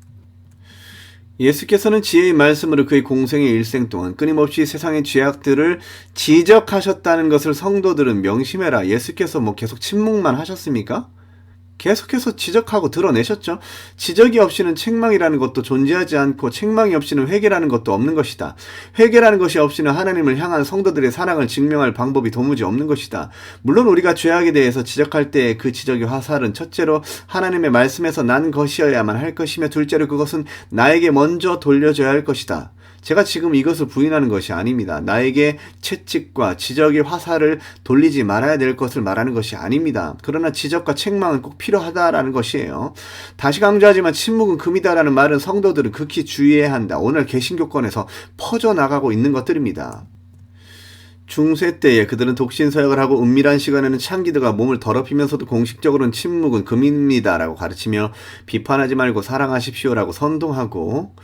예수께서는 지혜의 말씀으로 그의 공생의 일생 동안 끊임없이 세상의 죄악들을 지적하셨다는 것을 성도들은 명심해라. 예수께서 계속 침묵만 하셨습니까? 계속해서 지적하고 드러내셨죠. 지적이 없이는 책망이라는 것도 존재하지 않고 책망이 없이는 회개라는 것도 없는 것이다. 회개라는 것이 없이는 하나님을 향한 성도들의 사랑을 증명할 방법이 도무지 없는 것이다. 물론 우리가 죄악에 대해서 지적할 때 그 지적의 화살은 첫째로 하나님의 말씀에서 난 것이어야만 할 것이며 둘째로 그것은 나에게 먼저 돌려줘야 할 것이다. 제가 지금 이것을 부인하는 것이 아닙니다. 나에게 채찍과 지적의 화살을 돌리지 말아야 될 것을 말하는 것이 아닙니다. 그러나 지적과 책망은 꼭 필요하다라는 것이에요. 다시 강조하지만 침묵은 금이다라는 말은 성도들은 극히 주의해야 한다. 오늘 개신교권에서 퍼져나가고 있는 것들입니다. 중세 때에 그들은 독신서약을 하고 은밀한 시간에는 창기드가 몸을 더럽히면서도 공식적으로는 침묵은 금입니다라고 가르치며 비판하지 말고 사랑하십시오라고 선동하고,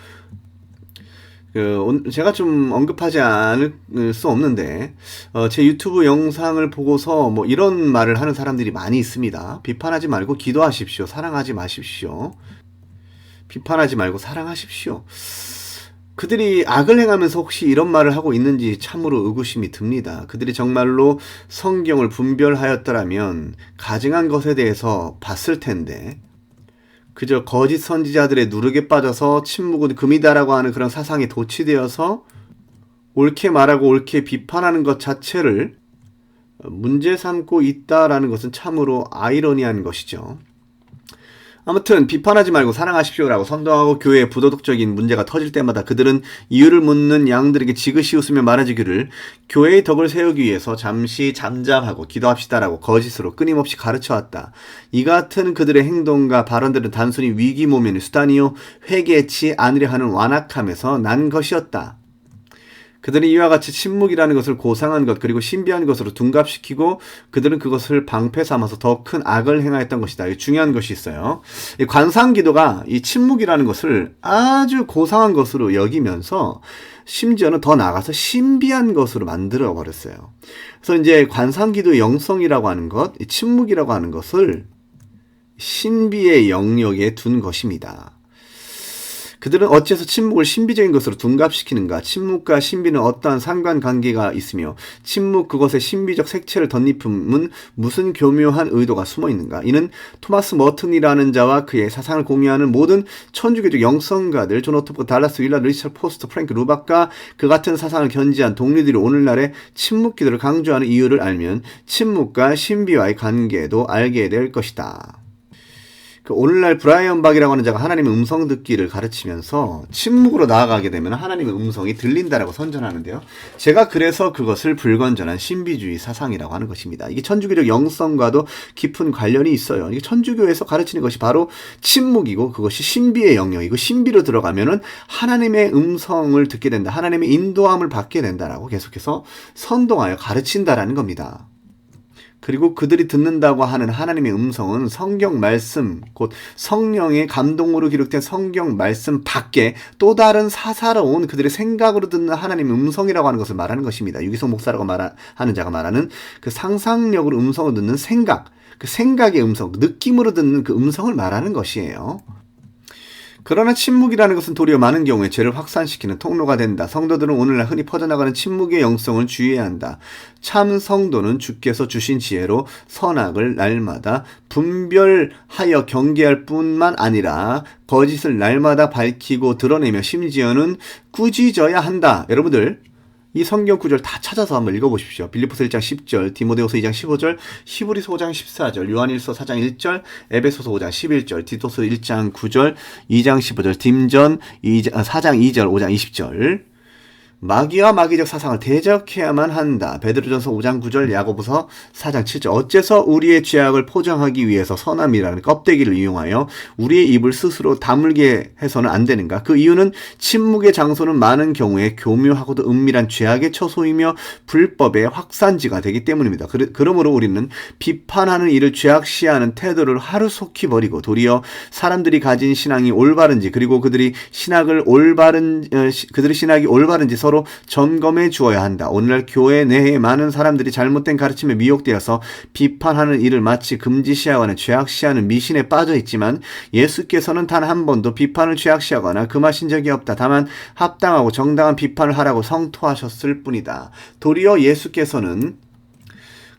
제가 좀 언급하지 않을 수 없는데 제 유튜브 영상을 보고서 이런 말을 하는 사람들이 많이 있습니다. 비판하지 말고 기도하십시오. 사랑하지 마십시오. 비판하지 말고 사랑하십시오. 그들이 악을 행하면서 혹시 이런 말을 하고 있는지 참으로 의구심이 듭니다. 그들이 정말로 성경을 분별하였더라면 가증한 것에 대해서 봤을 텐데 그저 거짓 선지자들의 누르게 빠져서 침묵은 금이다라고 하는 그런 사상에 도취되어서 옳게 말하고 옳게 비판하는 것 자체를 문제 삼고 있다라는 것은 참으로 아이러니한 것이죠. 아무튼 비판하지 말고 사랑하십시오라고 선동하고 교회에 부도덕적인 문제가 터질 때마다 그들은 이유를 묻는 양들에게 지그시 웃으며 말해주기를 교회의 덕을 세우기 위해서 잠시 잠잠하고 기도합시다라고 거짓으로 끊임없이 가르쳐왔다. 이 같은 그들의 행동과 발언들은 단순히 위기 모면의 수단이요 회개치 않으려 하는 완악함에서 난 것이었다. 그들은 이와 같이 침묵이라는 것을 고상한 것 그리고 신비한 것으로 둔갑시키고 그들은 그것을 방패 삼아서 더 큰 악을 행하였던 것이다. 중요한 것이 있어요. 이 관상기도가 이 침묵이라는 것을 아주 고상한 것으로 여기면서 심지어는 더 나아가서 신비한 것으로 만들어 버렸어요. 그래서 이제 관상기도의 영성이라고 하는 것, 이 침묵이라고 하는 것을 신비의 영역에 둔 것입니다. 그들은 어째서 침묵을 신비적인 것으로 둔갑시키는가? 침묵과 신비는 어떠한 상관관계가 있으며 침묵 그것의 신비적 색채를 덧입음은 무슨 교묘한 의도가 숨어 있는가? 이는 토마스 머튼이라는 자와 그의 사상을 공유하는 모든 천주교적 영성가들 존 오토프, 달라스 윌라, 리처드 포스터, 프랭크 루박과 그 같은 사상을 견지한 동료들이 오늘날의 침묵 기도를 강조하는 이유를 알면 침묵과 신비와의 관계도 알게 될 것이다. 오늘날 브라이언 박이라고 하는 자가 하나님의 음성 듣기를 가르치면서 침묵으로 나아가게 되면 하나님의 음성이 들린다라고 선전하는데요. 제가 그래서 그것을 불건전한 신비주의 사상이라고 하는 것입니다. 이게 천주교적 영성과도 깊은 관련이 있어요. 이게 천주교에서 가르치는 것이 바로 침묵이고 그것이 신비의 영역이고 신비로 들어가면은 하나님의 음성을 듣게 된다. 하나님의 인도함을 받게 된다라고 계속해서 선동하여 가르친다라는 겁니다. 그리고 그들이 듣는다고 하는 하나님의 음성은 성경 말씀, 곧 성령의 감동으로 기록된 성경 말씀 밖에 또 다른 사사로운 그들의 생각으로 듣는 하나님의 음성이라고 하는 것을 말하는 것입니다. 유기성 목사라고 하는 자가 말하는 그 상상력으로 음성을 듣는 생각, 그 생각의 음성, 느낌으로 듣는 그 음성을 말하는 것이에요. 그러나 침묵이라는 것은 도리어 많은 경우에 죄를 확산시키는 통로가 된다. 성도들은 오늘날 흔히 퍼져나가는 침묵의 영성을 주의해야 한다. 참 성도는 주께서 주신 지혜로 선악을 날마다 분별하여 경계할 뿐만 아니라 거짓을 날마다 밝히고 드러내며 심지어는 꾸짖어야 한다. 여러분들 이 성경 구절 다 찾아서 한번 읽어보십시오. 빌립보서 1장 10절, 디모데후서 2장 15절, 히브리서 5장 14절, 요한일서 4장 1절, 에베소서 5장 11절, 디도서 1장 9절, 2장 15절, 딤전 4장 2절, 5장 20절. 마귀와 마귀적 사상을 대적해야만 한다. 베드로전서 5장 9절, 야고보서 4장 7절. 어째서 우리의 죄악을 포장하기 위해서 선함이라는 껍데기를 이용하여 우리의 입을 스스로 다물게 해서는 안 되는가? 그 이유는 침묵의 장소는 많은 경우에 교묘하고도 은밀한 죄악의 처소이며 불법의 확산지가 되기 때문입니다. 그러므로 우리는 비판하는 일을 죄악시하는 태도를 하루속히 버리고 도리어 사람들이 가진 신앙이 올바른지 그리고 그들의 신학이 올바른지 서로 점검해 주어야 한다. 오늘날 교회 내에 많은 사람들이 잘못된 가르침에 미혹되어서 비판하는 일을 마치 금지시하거나 죄악시하는 미신에 빠져 있지만 예수께서는 단 한 번도 비판을 죄악시하거나 금하신 적이 없다. 다만 합당하고 정당한 비판을 하라고 성토하셨을 뿐이다. 도리어 예수께서는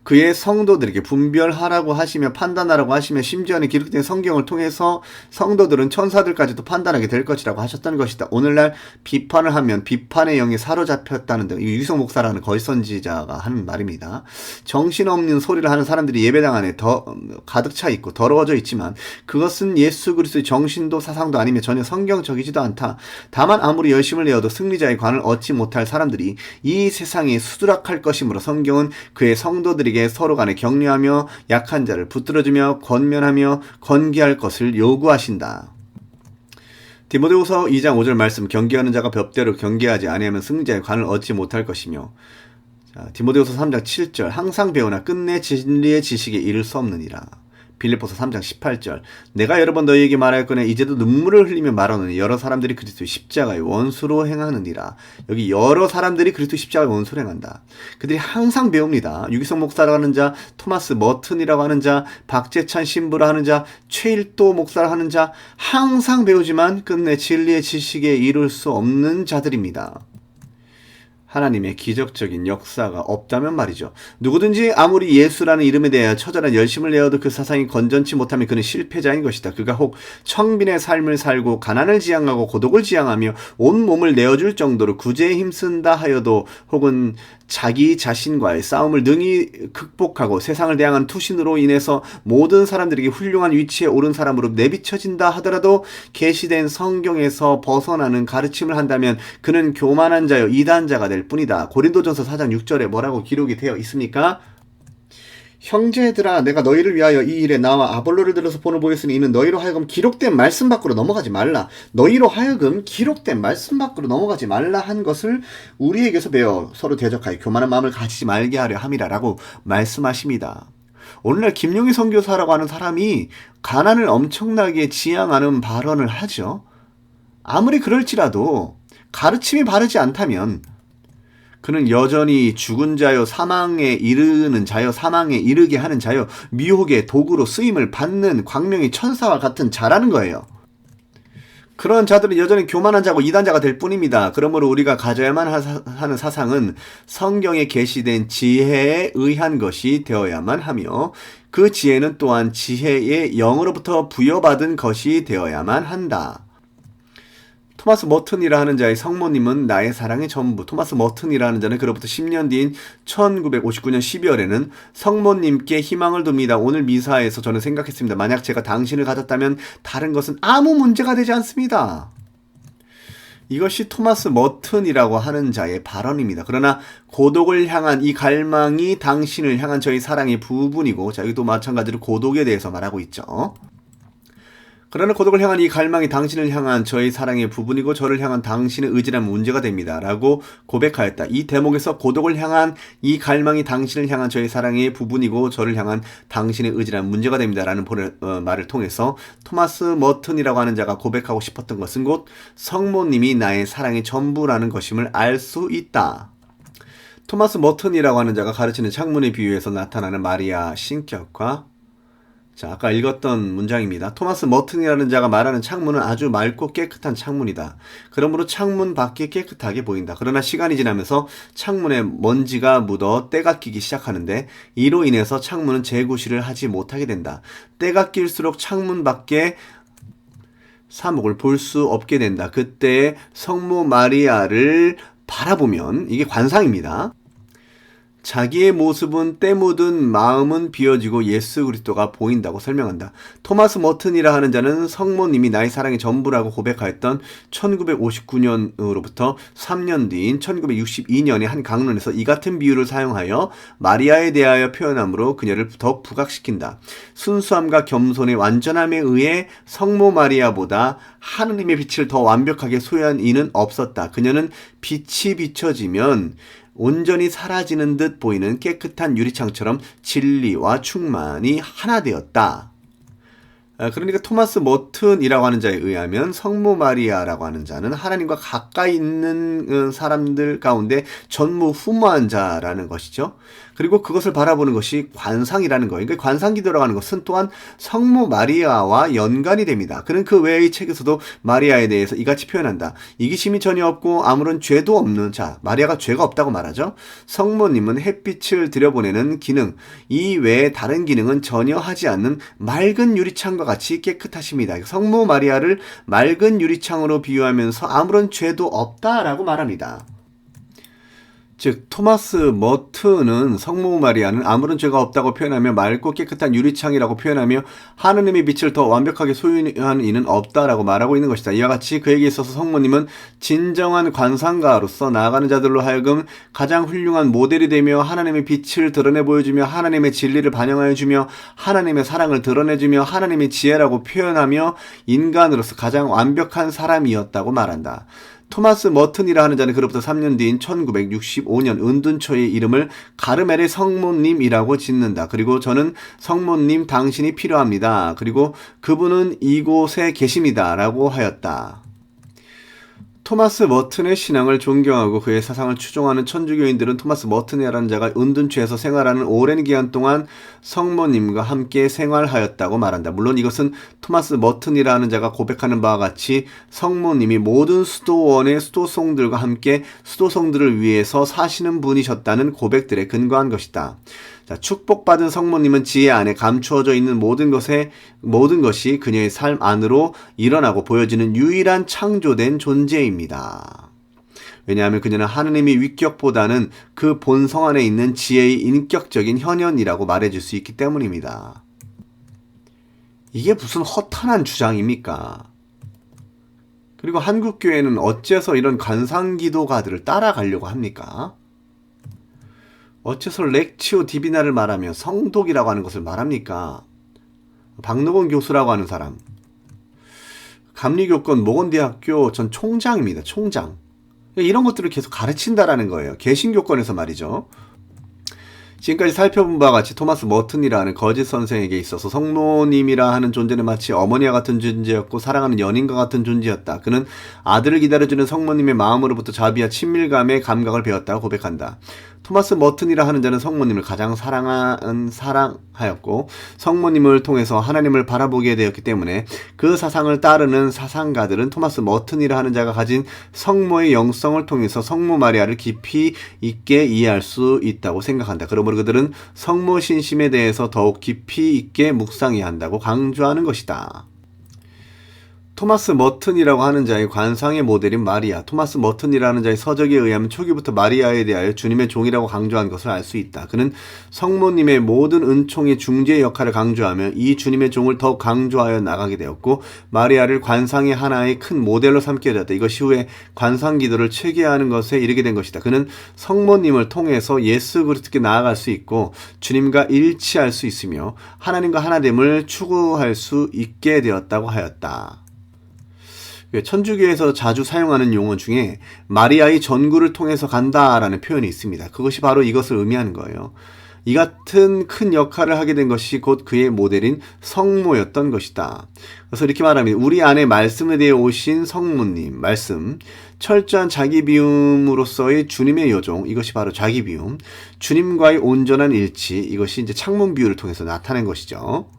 그의 성도들에게 분별하라고 하시며 판단하라고 하시며 심지어는 기록된 성경을 통해서 성도들은 천사들까지도 판단하게 될 것이라고 하셨다는 것이다. 오늘날 비판을 하면 비판의 영에 사로잡혔다는 등 유기성 목사라는 거짓선지자가 하는 말입니다. 정신없는 소리를 하는 사람들이 예배당 안에 가득 차 있고 더러워져 있지만 그것은 예수 그리스도의 정신도 사상도 아니며 전혀 성경적이지도 않다. 다만 아무리 열심을 내어도 승리자의 관을 얻지 못할 사람들이 이 세상에 수두락할 것이므로 성경은 그의 성도들에게 서로 간에 격려하며 약한 자를 붙들어주며 권면하며 건기할 것을 요구하신다. 디모데후서 2장 5절 말씀 경계하는 자가 법대로 경계하지 아니하면 승리자의 관을 얻지 못할 것이며 디모데후서 3장 7절 항상 배우나 끝내 진리의 지식에 이를 수 없느니라. 빌립보서 3장 18절 내가 여러 번 너희에게 말하였거늘 이제도 눈물을 흘리며 말하노니 여러 사람들이 그리스도의 십자가의 원수로 행하느니라. 여기 여러 사람들이 그리스도의 십자가의 원수로 행한다. 그들이 항상 배웁니다. 유기성 목사라고 하는 자, 토마스 머튼이라고 하는 자, 박재찬 신부라 하는 자, 최일도 목사라 하는 자 항상 배우지만 끝내 진리의 지식에 이룰 수 없는 자들입니다. 하나님의 기적적인 역사가 없다면 말이죠. 누구든지 아무리 예수라는 이름에 대하여 처절한 열심을 내어도 그 사상이 건전치 못하면 그는 실패자인 것이다. 그가 혹 청빈의 삶을 살고 가난을 지향하고 고독을 지향하며 온 몸을 내어줄 정도로 구제에 힘쓴다 하여도 혹은 자기 자신과의 싸움을 능히 극복하고 세상을 대항한 투신으로 인해서 모든 사람들에게 훌륭한 위치에 오른 사람으로 내비쳐진다 하더라도 계시된 성경에서 벗어나는 가르침을 한다면 그는 교만한 자요 이단자가 될 뿐이다. 고린도전서 4장 6절에 뭐라고 기록이 되어 있습니까? 형제들아 내가 너희를 위하여 이 일에 나와 아볼로를 들어서 본을 보였으니 이는 너희로 하여금 기록된 말씀 밖으로 넘어가지 말라. 너희로 하여금 기록된 말씀 밖으로 넘어가지 말라 한 것을 우리에게서 배워 서로 대적하여 교만한 마음을 가지지 말게 하려 함이라 라고 말씀하십니다. 오늘날 김용희 선교사라고 하는 사람이 가난을 엄청나게 지향하는 발언을 하죠. 아무리 그럴지라도 가르침이 바르지 않다면 그는 여전히 죽은 자요 사망에 이르는 자요 사망에 이르게 하는 자요 미혹의 도구로 쓰임을 받는 광명의 천사와 같은 자라는 거예요. 그런 자들은 여전히 교만한 자고 이단자가 될 뿐입니다. 그러므로 우리가 가져야만 하는 사상은 성경에 계시된 지혜에 의한 것이 되어야만 하며 그 지혜는 또한 지혜의 영으로부터 부여받은 것이 되어야만 한다. 토마스 머튼이라 하는 자의 성모님은 나의 사랑의 전부. 토마스 머튼이라 하는 자는 그로부터 10년 뒤인 1959년 12월에는 성모님께 희망을 둡니다. 오늘 미사에서 저는 생각했습니다. 만약 제가 당신을 가졌다면 다른 것은 아무 문제가 되지 않습니다. 이것이 토마스 머튼이라고 하는 자의 발언입니다. 그러나 고독을 향한 이 갈망이 당신을 향한 저의 사랑의 부분이고, 자, 여기도 마찬가지로 고독에 대해서 말하고 있죠. 그러나 고독을 향한 이 갈망이 당신을 향한 저의 사랑의 부분이고 저를 향한 당신의 의지라면 문제가 됩니다. 라고 고백하였다. 이 대목에서 고독을 향한 이 갈망이 당신을 향한 저의 사랑의 부분이고 저를 향한 당신의 의지라면 문제가 됩니다. 라는 말을 통해서 토마스 머튼이라고 하는 자가 고백하고 싶었던 것은 곧 성모님이 나의 사랑의 전부라는 것임을 알 수 있다. 토마스 머튼이라고 하는 자가 가르치는 창문의 비유에서 나타나는 마리아 신격과, 자, 아까 읽었던 문장입니다. 토마스 머튼이라는 자가 말하는 창문은 아주 맑고 깨끗한 창문이다. 그러므로 창문 밖이 깨끗하게 보인다. 그러나 시간이 지나면서 창문에 먼지가 묻어 때가 끼기 시작하는데 이로 인해서 창문은 재구시를 하지 못하게 된다. 때가 낄수록 창문 밖에 사목을 볼 수 없게 된다. 그때 성모 마리아를 바라보면, 이게 관상입니다. 자기의 모습은 때 묻은 마음은 비어지고 예수 그리스도가 보인다고 설명한다. 토마스 머튼이라 하는 자는 성모님이 나의 사랑의 전부라고 고백하였던 1959년으로부터 3년 뒤인 1962년에 한 강론에서 이 같은 비유를 사용하여 마리아에 대하여 표현함으로 그녀를 더 부각시킨다. 순수함과 겸손의 완전함에 의해 성모 마리아보다 하느님의 빛을 더 완벽하게 소유한 이는 없었다. 그녀는 빛이 비춰지면 온전히 사라지는 듯 보이는 깨끗한 유리창처럼 진리와 충만이 하나 되었다. 그러니까 토마스 머튼이라고 하는 자에 의하면 성모 마리아라고 하는 자는 하나님과 가까이 있는 사람들 가운데 전무후무한 자라는 것이죠. 그리고 그것을 바라보는 것이 관상이라는 거예요. 그러니까 관상기도라고 하는 것은 또한 성모 마리아와 연관이 됩니다. 그는 그 외의 책에서도 마리아에 대해서 이같이 표현한다. 이기심이 전혀 없고 아무런 죄도 없는 자, 마리아가 죄가 없다고 말하죠. 성모님은 햇빛을 들여보내는 기능, 이 외에 다른 기능은 전혀 하지 않는 맑은 유리창과 같이 깨끗하십니다. 성모 마리아를 맑은 유리창으로 비유하면서 아무런 죄도 없다라고 말합니다. 즉 토마스 머튼은 성모 마리아는 아무런 죄가 없다고 표현하며 맑고 깨끗한 유리창이라고 표현하며 하느님의 빛을 더 완벽하게 소유한 이는 없다라고 말하고 있는 것이다. 이와 같이 그에게 있어서 성모님은 진정한 관상가로서 나아가는 자들로 하여금 가장 훌륭한 모델이 되며 하나님의 빛을 드러내 보여주며 하나님의 진리를 반영하여 주며 하나님의 사랑을 드러내주며 하나님의 지혜라고 표현하며 인간으로서 가장 완벽한 사람이었다고 말한다. 토마스 머튼이라 하는 자는 그로부터 3년 뒤인 1965년 은둔초의 이름을 가르멜의 성모님이라고 짓는다. 그리고 저는 성모님 당신이 필요합니다. 그리고 그분은 이곳에 계십니다. 라고 하였다. 토마스 머튼의 신앙을 존경하고 그의 사상을 추종하는 천주교인들은 토마스 머튼이라는 자가 은둔처에서 생활하는 오랜 기간 동안 성모님과 함께 생활하였다고 말한다. 물론 이것은 토마스 머튼이라는 자가 고백하는 바와 같이 성모님이 모든 수도원의 수도성들과 함께 수도성들을 위해서 사시는 분이셨다는 고백들에 근거한 것이다. 자, 축복받은 성모님은 지혜 안에 감추어져 있는 모든 것이 그녀의 삶 안으로 일어나고 보여지는 유일한 창조된 존재입니다. 왜냐하면 그녀는 하느님의 위격보다는 그 본성 안에 있는 지혜의 인격적인 현현이라고 말해줄 수 있기 때문입니다. 이게 무슨 허탄한 주장입니까? 그리고 한국교회는 어째서 이런 관상기도가들을 따라가려고 합니까? 어째서 렉치오 디비나를 말하며 성독이라고 하는 것을 말합니까? 박노건 교수라고 하는 사람, 감리교권 모건대학교 전 총장입니다. 총장. 이런 것들을 계속 가르친다라는 거예요. 개신교권에서 말이죠. 지금까지 살펴본 바와 같이 토마스 머튼이라는 거짓 선생에게 있어서 성모님이라 하는 존재는 마치 어머니와 같은 존재였고 사랑하는 연인과 같은 존재였다. 그는 아들을 기다려주는 성모님의 마음으로부터 자비와 친밀감의 감각을 배웠다고 고백한다. 토마스 머튼이라 하는 자는 성모님을 가장 사랑하였고 성모님을 통해서 하나님을 바라보게 되었기 때문에 그 사상을 따르는 사상가들은 토마스 머튼이라 하는 자가 가진 성모의 영성을 통해서 성모 마리아를 깊이 있게 이해할 수 있다고 생각한다. 그러므로 그들은 성모 신심에 대해서 더욱 깊이 있게 묵상해야 한다고 강조하는 것이다. 토마스 머튼이라고 하는 자의 관상의 모델인 마리아. 토마스 머튼이라는 자의 서적에 의하면 초기부터 마리아에 대하여 주님의 종이라고 강조한 것을 알 수 있다. 그는 성모님의 모든 은총의 중재 역할을 강조하며 이 주님의 종을 더욱 강조하여 나가게 되었고, 마리아를 관상의 하나의 큰 모델로 삼게 되었다. 이것이 후에 관상 기도를 체계하는 것에 이르게 된 것이다. 그는 성모님을 통해서 예수 그리스도께 나아갈 수 있고 주님과 일치할 수 있으며 하나님과 하나됨을 추구할 수 있게 되었다고 하였다. 천주교에서 자주 사용하는 용어 중에 마리아의 전구를 통해서 간다라는 표현이 있습니다. 그것이 바로 이것을 의미하는 거예요. 이 같은 큰 역할을 하게 된 것이 곧 그의 모델인 성모였던 것이다. 그래서 이렇게 말합니다. 우리 안에 말씀에 대해 오신 성모님, 말씀, 철저한 자기 비움으로서의 주님의 여종, 이것이 바로 자기 비움, 주님과의 온전한 일치, 이것이 이제 창문 비유를 통해서 나타낸 것이죠.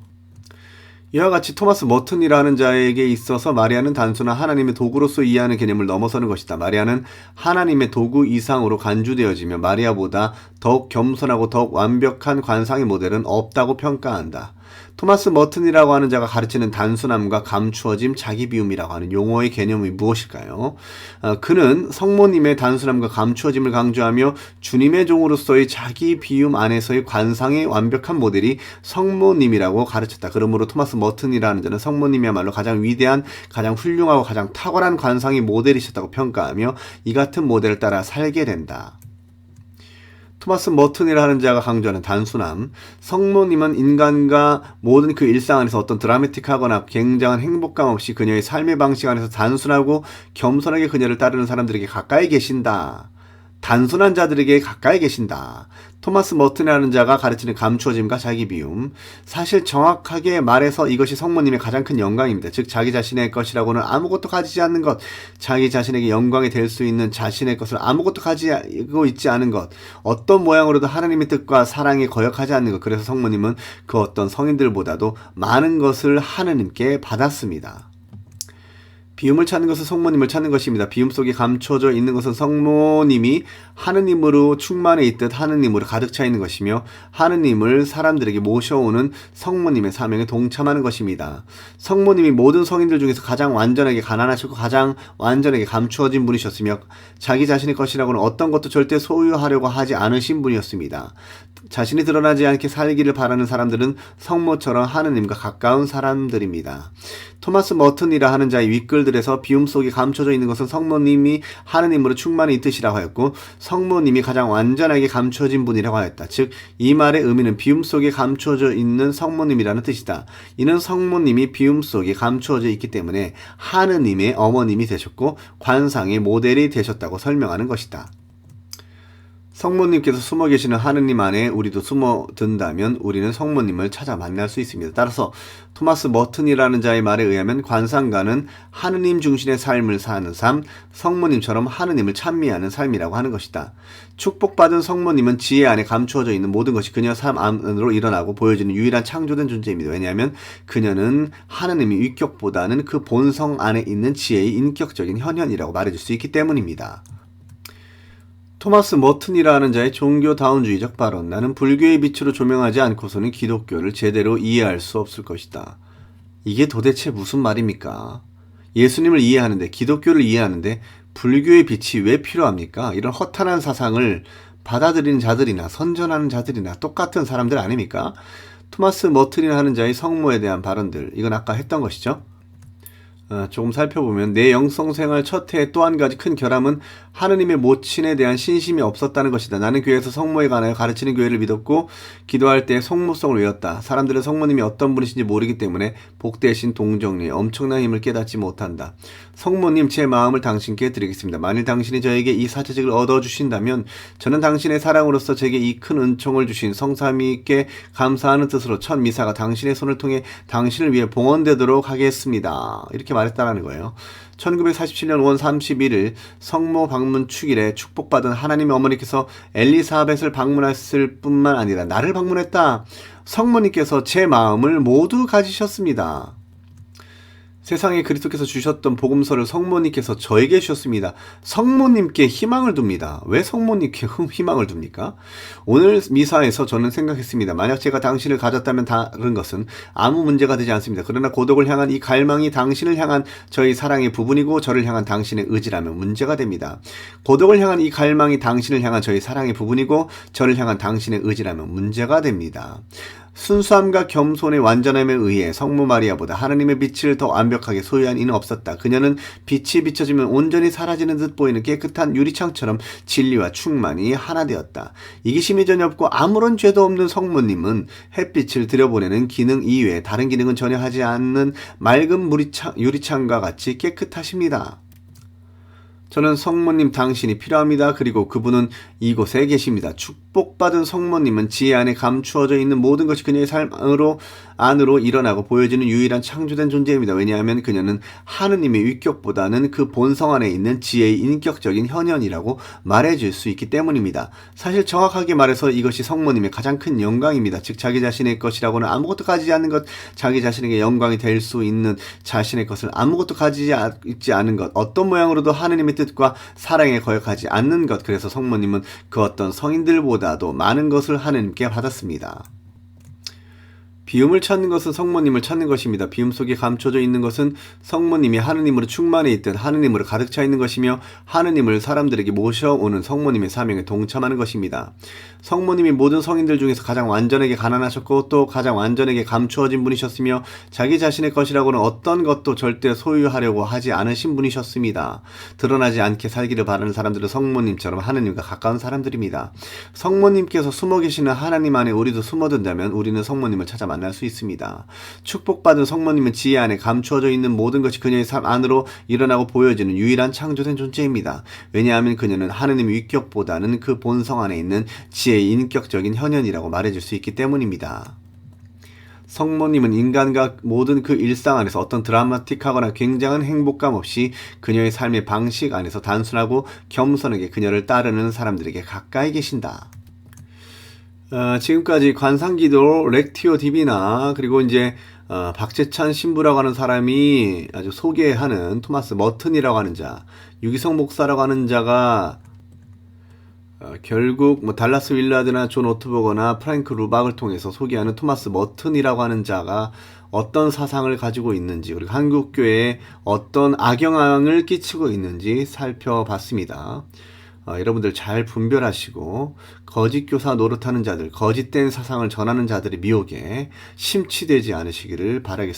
이와 같이 토마스 머튼이라는 자에게 있어서 마리아는 단순한 하나님의 도구로서 이해하는 개념을 넘어서는 것이다. 마리아는 하나님의 도구 이상으로 간주되어지며 마리아보다 더욱 겸손하고 더욱 완벽한 관상의 모델은 없다고 평가한다. 토마스 머튼이라고 하는 자가 가르치는 단순함과 감추어짐, 자기 비움이라고 하는 용어의 개념이 무엇일까요? 그는 성모님의 단순함과 감추어짐을 강조하며 주님의 종으로서의 자기 비움 안에서의 관상의 완벽한 모델이 성모님이라고 가르쳤다. 그러므로 토마스 머튼이라는 자는 성모님이야말로 가장 위대한, 가장 훌륭하고 가장 탁월한 관상의 모델이셨다고 평가하며 이 같은 모델을 따라 살게 된다. 토마스 머튼이라는 자가 강조하는 단순함, 성모님은 인간과 모든 그 일상 안에서 어떤 드라마틱하거나 굉장한 행복감 없이 그녀의 삶의 방식 안에서 단순하고 겸손하게 그녀를 따르는 사람들에게 가까이 계신다. 단순한 자들에게 가까이 계신다. 토마스 머튼이라는 자가 가르치는 감추어짐과 자기 비움, 사실 정확하게 말해서 이것이 성모님의 가장 큰 영광입니다. 즉 자기 자신의 것이라고는 아무것도 가지지 않는 것, 자기 자신에게 영광이 될 수 있는 자신의 것을 아무것도 가지고 있지 않은 것, 어떤 모양으로도 하나님의 뜻과 사랑에 거역하지 않는 것. 그래서 성모님은 그 어떤 성인들보다도 많은 것을 하느님께 받았습니다. 비움을 찾는 것은 성모님을 찾는 것입니다. 비움 속에 감춰져 있는 것은 성모님이 하느님으로 충만해 있듯 하느님으로 가득 차 있는 것이며 하느님을 사람들에게 모셔오는 성모님의 사명에 동참하는 것입니다. 성모님이 모든 성인들 중에서 가장 완전하게 가난하시고 가장 완전하게 감추어진 분이셨으며 자기 자신의 것이라고는 어떤 것도 절대 소유하려고 하지 않으신 분이었습니다. 자신이 드러나지 않게 살기를 바라는 사람들은 성모처럼 하느님과 가까운 사람들입니다. 토마스 머튼이라 하는 자의 윗글들에서 비움 속에 감춰져 있는 것은 성모님이 하느님으로 충만히 있듯이라고 하였고 성모님이 가장 완전하게 감춰진 분이라고 하였다. 즉 이 말의 의미는 비움 속에 감춰져 있는 성모님이라는 뜻이다. 이는 성모님이 비움 속에 감추어져 있기 때문에 하느님의 어머님이 되셨고 관상의 모델이 되셨다고 설명하는 것이다. 성모님께서 숨어 계시는 하느님 안에 우리도 숨어든다면 우리는 성모님을 찾아 만날 수 있습니다. 따라서 토마스 머튼이라는 자의 말에 의하면 관상가는 하느님 중심의 삶을 사는 삶, 성모님처럼 하느님을 찬미하는 삶이라고 하는 것이다. 축복받은 성모님은 지혜 안에 감추어져 있는 모든 것이 그녀 삶 안으로 일어나고 보여지는 유일한 창조된 존재입니다. 왜냐하면 그녀는 하느님의 위격보다는 그 본성 안에 있는 지혜의 인격적인 현현이라고 말해줄 수 있기 때문입니다. 토마스 머튼이라는 자의 종교다운주의적 발언. 나는 불교의 빛으로 조명하지 않고서는 기독교를 제대로 이해할 수 없을 것이다. 이게 도대체 무슨 말입니까? 예수님을 이해하는데, 기독교를 이해하는데 불교의 빛이 왜 필요합니까? 이런 허탄한 사상을 받아들이는 자들이나 선전하는 자들이나 똑같은 사람들 아닙니까? 토마스 머튼이라는 자의 성모에 대한 발언들, 이건 아까 했던 것이죠. 조금 살펴보면 내 영성생활 첫 해의 또 한 가지 큰 결함은 하느님의 모친에 대한 신심이 없었다는 것이다. 나는 교회에서 성모에 관하여 가르치는 교회를 믿었고 기도할 때 성모성을 외웠다. 사람들은 성모님이 어떤 분이신지 모르기 때문에 복되신 동정리에 엄청난 힘을 깨닫지 못한다. 성모님, 제 마음을 당신께 드리겠습니다. 만일 당신이 저에게 이 사제직을 얻어주신다면 저는 당신의 사랑으로서 제게 이 큰 은총을 주신 성삼위께 감사하는 뜻으로 첫 미사가 당신의 손을 통해 당신을 위해 봉헌되도록 하겠습니다. 이렇게 말했다라는 거예요. 1947년 5월 31일 성모 방문 축일에 축복받은 하나님의 어머니께서 엘리사벳을 방문했을 뿐만 아니라 나를 방문했다. 성모님께서 제 마음을 모두 가지셨습니다. 세상에 그리스도께서 주셨던 복음서를 성모님께서 저에게 주셨습니다. 성모님께 희망을 둡니다. 왜 성모님께 희망을 둡니까? 오늘 미사에서 저는 생각했습니다. 만약 제가 당신을 가졌다면 다른 것은 아무 문제가 되지 않습니다. 그러나 고독을 향한 이 갈망이 당신을 향한 저희 사랑의 부분이고 저를 향한 당신의 의지라면 문제가 됩니다. 고독을 향한 이 갈망이 당신을 향한 저희 사랑의 부분이고 저를 향한 당신의 의지라면 문제가 됩니다. 순수함과 겸손의 완전함에 의해 성모 마리아보다 하나님의 빛을 더 완벽하게 소유한 이는 없었다. 그녀는 빛이 비춰지면 온전히 사라지는 듯 보이는 깨끗한 유리창처럼 진리와 충만이 하나 되었다. 이기심이 전혀 없고 아무런 죄도 없는 성모님은 햇빛을 들여보내는 기능 이외에 다른 기능은 전혀 하지 않는 맑은 유리창과 같이 깨끗하십니다. 저는 성모님 당신이 필요합니다. 그리고 그분은 이곳에 계십니다. 축복받은 성모님은 지혜 안에 감추어져 있는 모든 것이 그녀의 안으로 일어나고 보여지는 유일한 창조된 존재입니다. 왜냐하면 그녀는 하느님의 위격보다는 그 본성 안에 있는 지혜의 인격적인 현현이라고 말해줄 수 있기 때문입니다. 사실 정확하게 말해서 이것이 성모님의 가장 큰 영광입니다. 즉 자기 자신의 것이라고는 아무것도 가지지 않는 것, 자기 자신에게 영광이 될 수 있는 자신의 것을 아무것도 가지지 있지 않은 것, 어떤 모양으로도 하느님의 뜻과 사랑에 거역하지 않는 것. 그래서 성모님은 그 어떤 성인들보다도 많은 것을 하느님께 받았습니다. 비움을 찾는 것은 성모님을 찾는 것입니다. 비움 속에 감춰져 있는 것은 성모님이 하느님으로 충만해 있듯 하느님으로 가득 차 있는 것이며 하느님을 사람들에게 모셔오는 성모님의 사명에 동참하는 것입니다. 성모님이 모든 성인들 중에서 가장 완전하게 가난하셨고 또 가장 완전하게 감추어진 분이셨으며 자기 자신의 것이라고는 어떤 것도 절대 소유하려고 하지 않으신 분이셨습니다. 드러나지 않게 살기를 바라는 사람들은 성모님처럼 하느님과 가까운 사람들입니다. 성모님께서 숨어 계시는 하나님 안에 우리도 숨어든다면 우리는 성모님을 찾아 만날 수 있습니다. 축복받은 성모님은 지혜 안에 감추어져 있는 모든 것이 그녀의 삶 안으로 일어나고 보여지는 유일한 창조된 존재입니다. 왜냐하면 그녀는 하느님의 위격보다는 그 본성 안에 있는 지혜의 인격적인 현현이라고 말해줄 수 있기 때문입니다. 성모님은 인간과 모든 그 일상 안에서 어떤 드라마틱하거나 굉장한 행복감 없이 그녀의 삶의 방식 안에서 단순하고 겸손하게 그녀를 따르는 사람들에게 가까이 계신다. 지금까지 관상기도 렉티오 디비나 그리고 이제 박재찬 신부라고 하는 사람이 아주 소개하는 토마스 머튼이라고 하는 자, 유기성 목사라고 하는 자가 결국 뭐 달라스 윌라드나 존 오트버거나 프랭크 루박을 통해서 소개하는 토마스 머튼이라고 하는 자가 어떤 사상을 가지고 있는지 그리고 한국교회에 어떤 악영향을 끼치고 있는지 살펴봤습니다. 여러분들 잘 분별하시고 거짓 교사 노릇하는 자들, 거짓된 사상을 전하는 자들의 미혹에 심취되지 않으시기를 바라겠습니다.